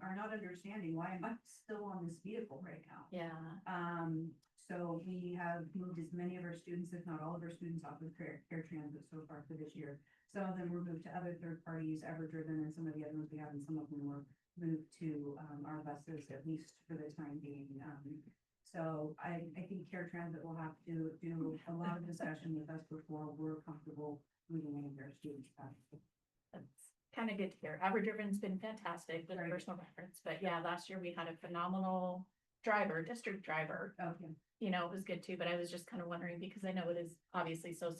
are not understanding, why am I still on this vehicle right now? Yeah, So we have moved as many of our students, if not all of our students, off of care transit so far for this year. Some of them were moved to other third parties, Ever-Driven, and some of the other ones we have, and some of them were moved to, our buses, at least for the time being. So I think Care Transit will have to do a lot of discussion with us before we're comfortable moving any of their students back. that's kind of good to hear. Ever-Driven's been fantastic with Right. personal reference, but yeah, last year we had a phenomenal district driver. Okay. It was good too, but I was just kind of wondering, because I know it is obviously so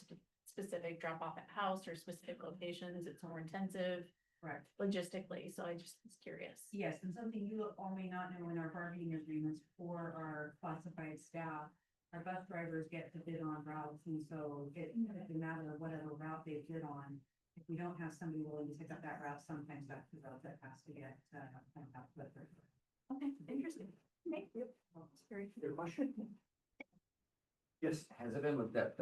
specific, drop off at house or specific locations, it's more intensive. Correct. logistically, so I just was curious. Yes, and something you all may not know, in our bargaining agreements for our classified staff, our bus drivers get to bid on routes, and so it doesn't matter whatever route they bid on. If we don't have somebody willing to pick up that route, sometimes that's the route that has to get, with her. Okay, interesting. Okay, yep. Very Good question. Yes. Has it been looked at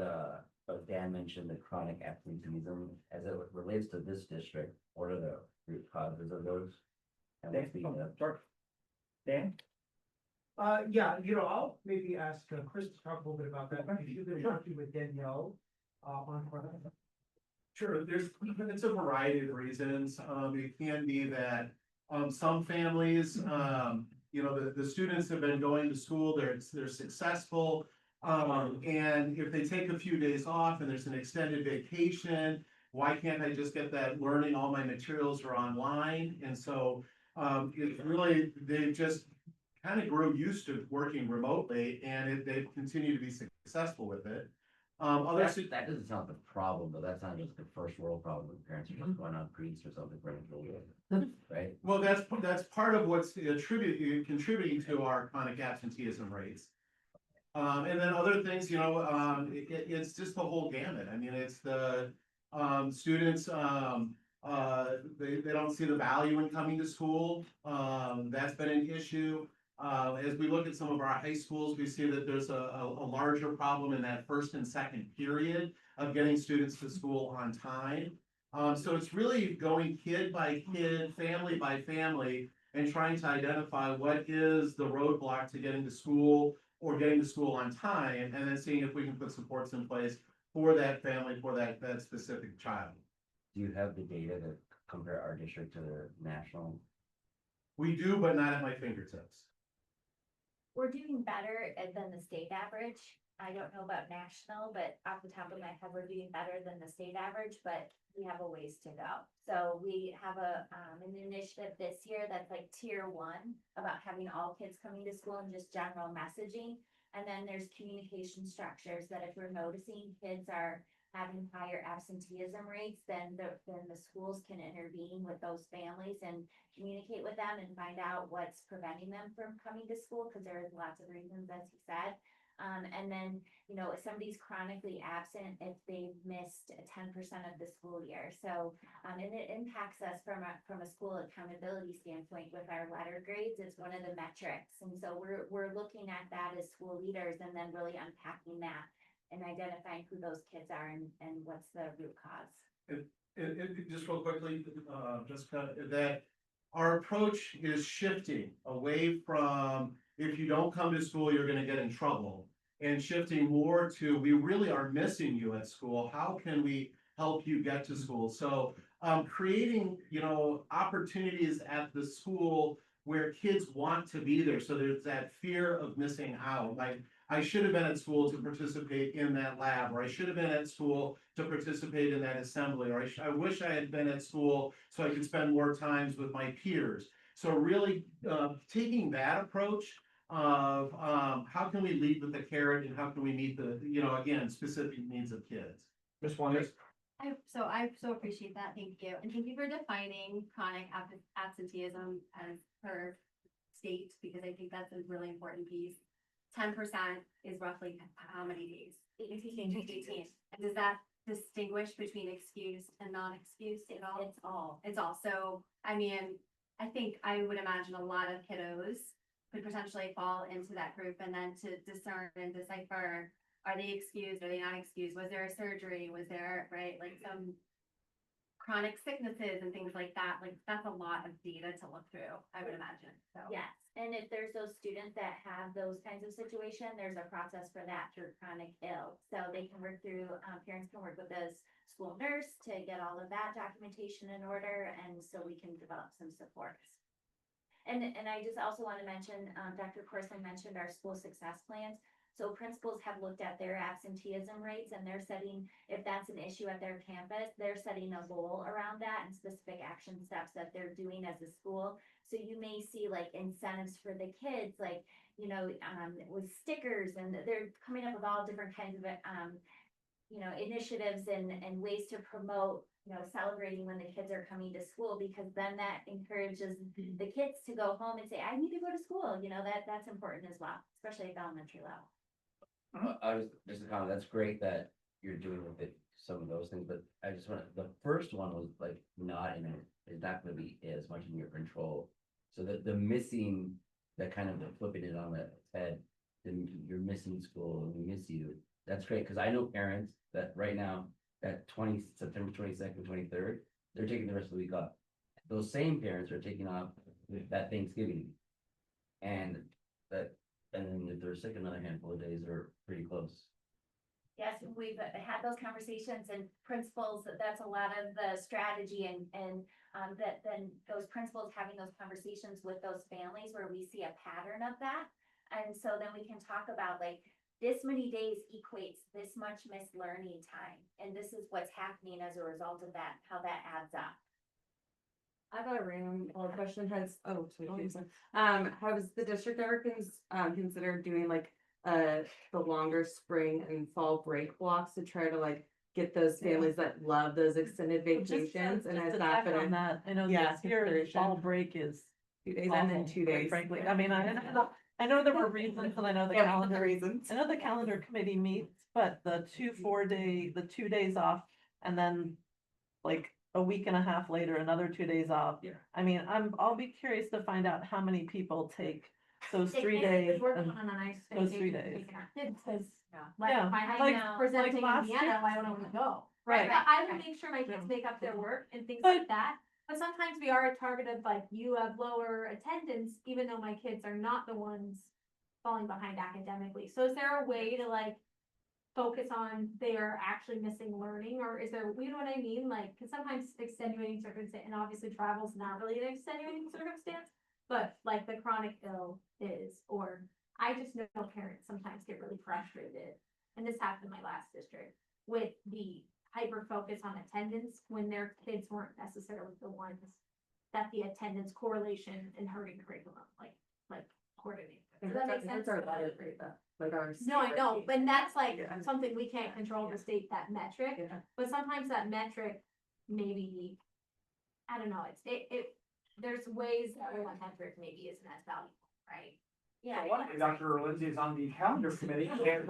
as Dan mentioned, the chronic absenteeism, as it relates to this district, what are the root causes of those? And what's being done? Sorry. Dan? Yeah, I'll maybe ask Chris to talk a little bit about that, because you've been working with Danielle, on. Sure, it's a variety of reasons. It can be that, some families, the students have been going to school, they're successful. And if they take a few days off and there's an extended vacation, why can't I just get that learning? All my materials are online. And so, it really, they've just kind of grew used to working remotely, and they've continued to be successful with it. That doesn't sound like a problem, though. That's not just the first world problem. Parents are just going on creeds or something for it, right? Well, that's part of what's contributing to our chronic absenteeism rates. And then other things, it's just the whole gamut. I mean, it's the students, they don't see the value in coming to school. That's been an issue. As we look at some of our high schools, we see that there's a larger problem in that first and second period of getting students to school on time. So it's really going kid by kid, family by family, and trying to identify what is the roadblock to getting to school or getting to school on time, and then seeing if we can put supports in place for that family, for that specific child. Do you have the data to compare our district to the national? We do, but not at my fingertips. We're doing better than the state average. I don't know about national, but off the top of my head, we're doing better than the state average, but we have a ways to go. So we have an initiative this year that's like tier 1 about having all kids coming to school and just general messaging. And then there's communication structures that if we're noticing kids are having higher absenteeism rates, then the schools can intervene with those families and communicate with them and find out what's preventing them from coming to school, because there is lots of reasons, as you said. And then, if somebody's chronically absent, if they've missed 10% of the school year. So, and it impacts us from a school accountability standpoint with our letter grades. It's one of the metrics. And so we're looking at that as school leaders and then really unpacking that and identifying who those kids are and what's the root cause. Just real quickly, that our approach is shifting away from, if you don't come to school, you're gonna get in trouble, and shifting more to, we really are missing you at school. How can we help you get to school? So, creating, opportunities at the school where kids want to be there. So there's that fear of missing out. Like, I should have been at school to participate in that lab, or I should have been at school to participate in that assembly, or I wish I had been at school so I could spend more times with my peers. So really, taking that approach of, how can we lead with the carrot, and how can we meet the, again, specific needs of kids? Ms. Wonders? I so appreciate that. Thank you. And thank you for defining chronic absenteeism as per state, because I think that's a really important piece. 10% is roughly how many days? 18. And does that distinguish between excused and non-excused at all? It's all. So, I mean, I think I would imagine a lot of kiddos could potentially fall into that group, and then to discern and decipher, are they excused? Are they not excused? Was there a surgery? Was there, right? Like some chronic sicknesses and things like that. Like, that's a lot of data to look through, I would imagine. So Yes, and if there's those students that have those kinds of situations, there's a process for that through chronic ill. So they can work through, parents can work with the school nurse to get all of that documentation in order, and so we can develop some supports. And I just also want to mention, Dr. Corson mentioned our school success plans. So principals have looked at their absenteeism rates, and they're setting, if that's an issue at their campus, they're setting a goal around that and specific action steps that they're doing as a school. So you may see like incentives for the kids, like, with stickers, and they're coming up with all different kinds of you know, initiatives and ways to promote, you know, celebrating when the kids are coming to school, because then that encourages the kids to go home and say, I need to go to school, you know, that's important as well, especially at the elementary level. I was, just a comment, that's great that you're doing with it, some of those things, but I just want, the first one was like not in it, it's not gonna be as much in your control. So the missing, that kind of the flipping it on the head, then you're missing school and we miss you. That's great, cause I know parents that right now, that September 22nd, 23rd, they're taking the rest of the week off. Those same parents are taking off that Thanksgiving. And that, and then if they're sick another handful of days, they're pretty close. Yes, we've had those conversations and principals, that's a lot of the strategy and that then those principals having those conversations with those families where we see a pattern of that. And so then we can talk about like, this many days equates this much missed learning time. And this is what's happening as a result of that, how that adds up. I got a random question. Has the district ever considered doing like the longer spring and fall break blocks to try to like get those families that love those extended vacations? And has that been on that? I know Yeah, this year consideration. fall break is 2 days and then awful, 2 quite days? frankly. I mean, I know there were reasons and I know the Yeah, calendar. reasons. I know the calendar committee meets, but the 2 days off and then like a week and a half later, another 2 days off. Yeah. I mean, I'll be curious to find out how many people take those They 3 can't days. work and- on a nice those 3 vacation days. taking our kids, 'cause, Yeah. like, my Like- husband's presenting in last Vienna, year. I don't know where to go. Right. But I would make sure my kids make up their work and things like that, but sometimes we are targeted, like, you have lower attendance, even though my kids are not the ones falling behind academically, so is there a way to like focus on they are actually missing learning, or is there, you know what I mean, like, cause sometimes extenuating circumstance, and obviously travel's not really an extenuating circumstance, but like the chronic ill is, or I just know parents sometimes get really frustrated, and this happened in my last district, with the hyper focus on attendance when their kids weren't necessarily the ones that the attendance correlation and hurting curriculum, like coordinate. Does that make sense? No, I know, but that's like something we can't control the state, that metric, but sometimes that metric maybe, I don't know, there's ways that that metric maybe isn't as valuable, right? Yeah. Dr. Lindsay is on the calendar committee. The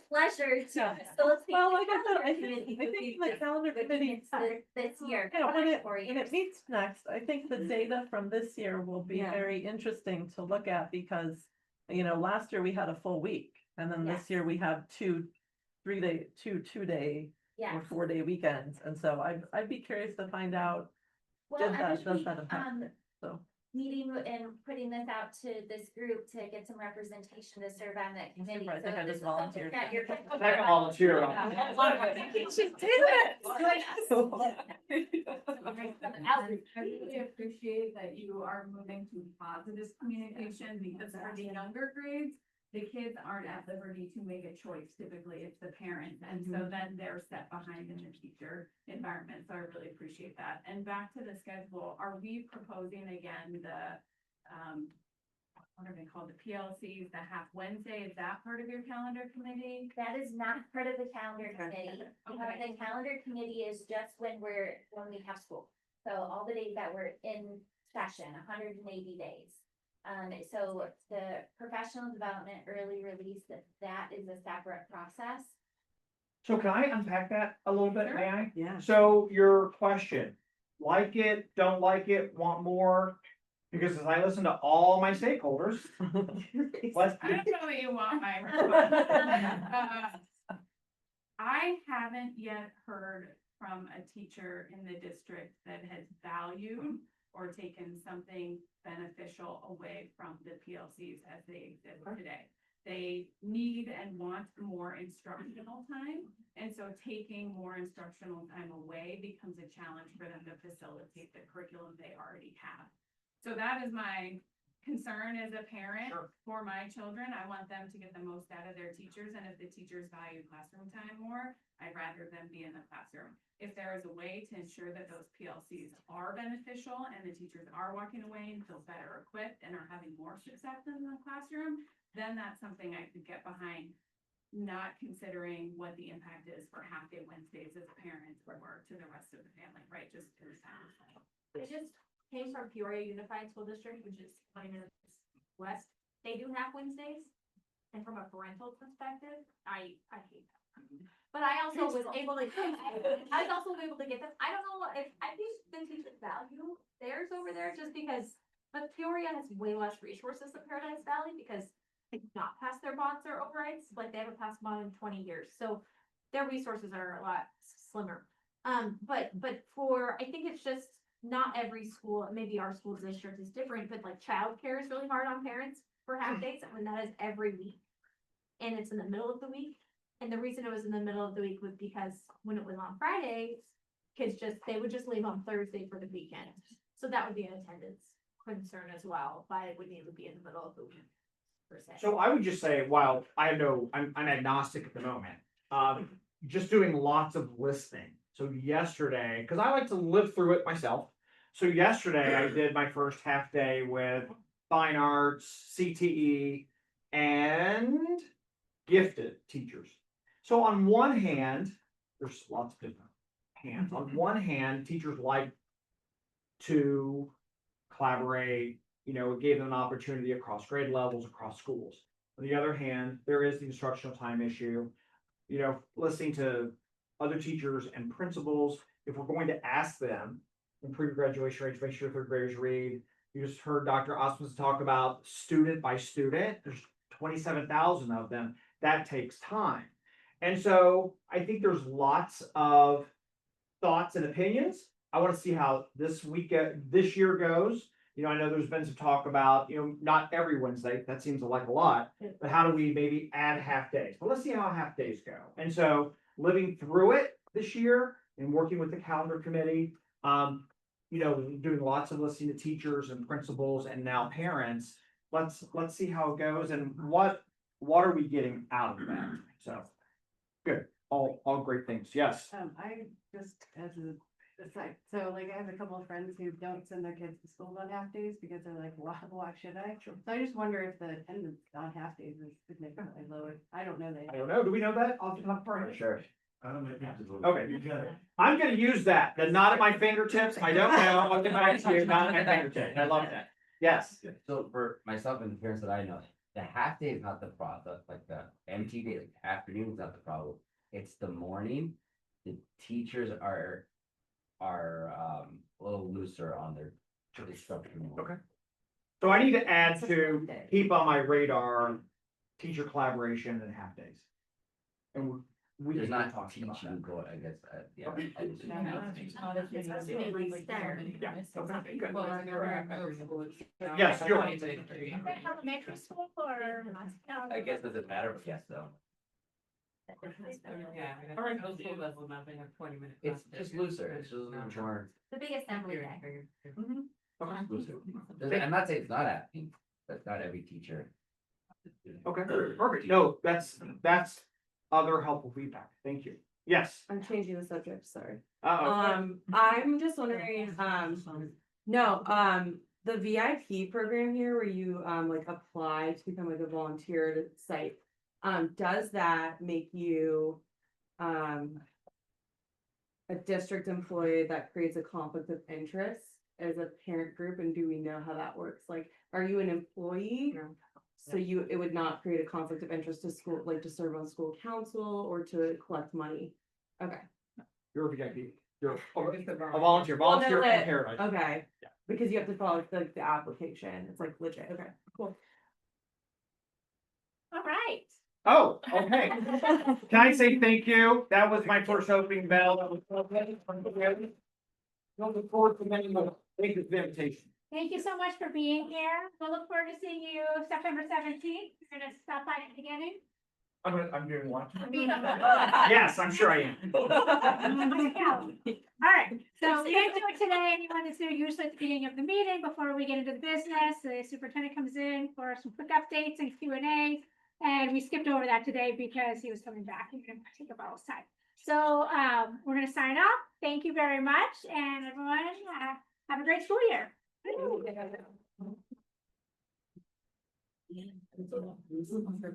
pleasure to facilitate. Well, like I said, I committee think the calendar with committee. kids this year. Yeah, when it, for when it years. meets next, I think the data from this year will be Yeah. very interesting to look at because, you know, last year we had a full week and then this Yes. year we have two day or Yes. 4 day weekends. And so I'd be curious to find out, Well, does I that- would does be, that impact it? So. meeting and putting this out to this group to get some representation to serve on that committee. I think So I this just is something volunteered. that you're- Second volunteer. I really appreciate that you are moving to positive communication, because for the younger grades, the kids aren't at liberty to make a choice, typically it's the parents, and so then they're set behind in the teacher environment, so I really appreciate that. And back to the schedule, are we proposing again the, what are they called, the PLCs, the half Wednesday, is that part of your calendar committee? That is not part of the calendar committee. The calendar committee is just when we have school. So all the days that we're in session, 180 days. So the professional development early release, that is a separate process. So can I unpack that a little bit, may I? Yeah. So your question, like it, don't like it, want more? Because as I listen to all my stakeholders, let's. I don't know that you want my response. I haven't yet heard from a teacher in the district that has valued or taken something beneficial away from the PLCs as they exist today. They need and want more instructional time, and so taking more instructional time away becomes a challenge for them to facilitate the curriculum they already have. So that is my concern as a parent for my children. I want them to get the most out of their teachers, and if the teachers value classroom time more, I'd rather them be in the classroom. If there is a way to ensure that those PLCs are beneficial and the teachers are walking away and feel better equipped and are having more success in the classroom, then that's something I could get behind. not considering what the impact is for half day Wednesdays as parents or to the rest of the family, right? Just. I just came from Peoria Unified School District, which is 20 minutes west. They do have Wednesdays. And from a parental perspective, I hate that. But I also was able to, I was also able to get them. I don't know if, I think the teachers value theirs over there just because, but Peoria has way less resources than Paradise Valley because they did not pass their bonds or overrides, like they haven't passed bond in 20 years. So their resources are a lot slimmer. But for, I think it's just not every school, maybe our school district is different, but like childcare is really hard on parents for half days. I mean, that is every week. And it's in the middle of the week. And the reason it was in the middle of the week was because when it was on Fridays, they would just leave on Thursday for the weekend. So that would be an attendance concern as well, but it would need to be in the middle of the week per se. So I would just say, while I'm agnostic at the moment, just doing lots of listening. So yesterday, because I like to live through it myself. So yesterday I did my first half day with fine arts, CTE, and gifted teachers. So on one hand, there's lots of different hands. On one hand, teachers like to collaborate, it gave them an opportunity across grade levels, across schools. On the other hand, there is the instructional time issue. Listening to other teachers and principals, if we're going to ask them, improve graduation rates, make sure third graders read. You just heard Dr. Osmonds talk about student by student. There's 27,000 of them. That takes time. And so I think there's lots of thoughts and opinions. I want to see how this year goes. I know there's been some talk about, not every Wednesday, that seems like a lot, but how do we maybe add half days? But let's see how half days go. And so living through it this year and working with the calendar committee, doing lots of listening to teachers and principals and now parents, let's see how it goes and what are we getting out of that? So good. All great things. Yes. I just, as a side, so like I have a couple of friends who don't send their kids to school on half days because they're like, why should I? So I just wonder if the attendance on half days is significantly lower. I don't know that. I don't know. Do we know that off the top of our head? Sure. Okay. I'm gonna use that. The not at my fingertips. I don't know. I'll get back to you. Not at my fingertips. I love that. Yes. So for myself and the parents that I know, the half day is not the problem, like the MT day, like afternoon is not the problem. It's the morning. The teachers are a little looser on their instruction. Okay. So I need to add to keep on my radar, teacher collaboration and half days. And we There's can not talk about teaching that. go, I guess, yeah. Okay. Yes, you're right. Elementary school or? I guess it doesn't matter, but yes, though. Yeah. All right. School level, nothing of 20 minutes. It's just looser, it's just a little more. The big assembly day. Looser. I'm not saying it's not happening, but not every teacher. Okay, perfect. No, that's other helpful feedback. Thank you. Yes. I'm changing the subject, sorry. Uh-oh. I'm just wondering, the VIP program here where you like apply to become like a volunteer to site, does that make you a district employee that creates a conflict of interest as a parent group, and do we know how that works? Like, are you an employee? No. So it would not create a conflict of interest to school, like to serve on school council or to collect money? Okay. You're a VIP. You're Just a a volunteer. Volunteer Well, in no, Paradise. Okay. Yeah. Because you have to follow the application. It's like legit. Okay, cool. All right. Oh, okay. Can I say thank you? That was my first opening bell. That was so great. Looking forward to many more. Thank you for the invitation. Thank you so much for being here. We'll look forward to seeing you September 17th. You're gonna stop by at the beginning. I'm doing what? Yeah. Yes, I'm sure I am. All right, so we didn't do it today. We wanted to usually at the beginning of the meeting before we get into the business. The superintendent comes in for some quick updates and Q&A. And we skipped over that today because he was coming back and didn't take up all his time. So we're gonna sign off. Thank you very much. And everyone, have a great school year.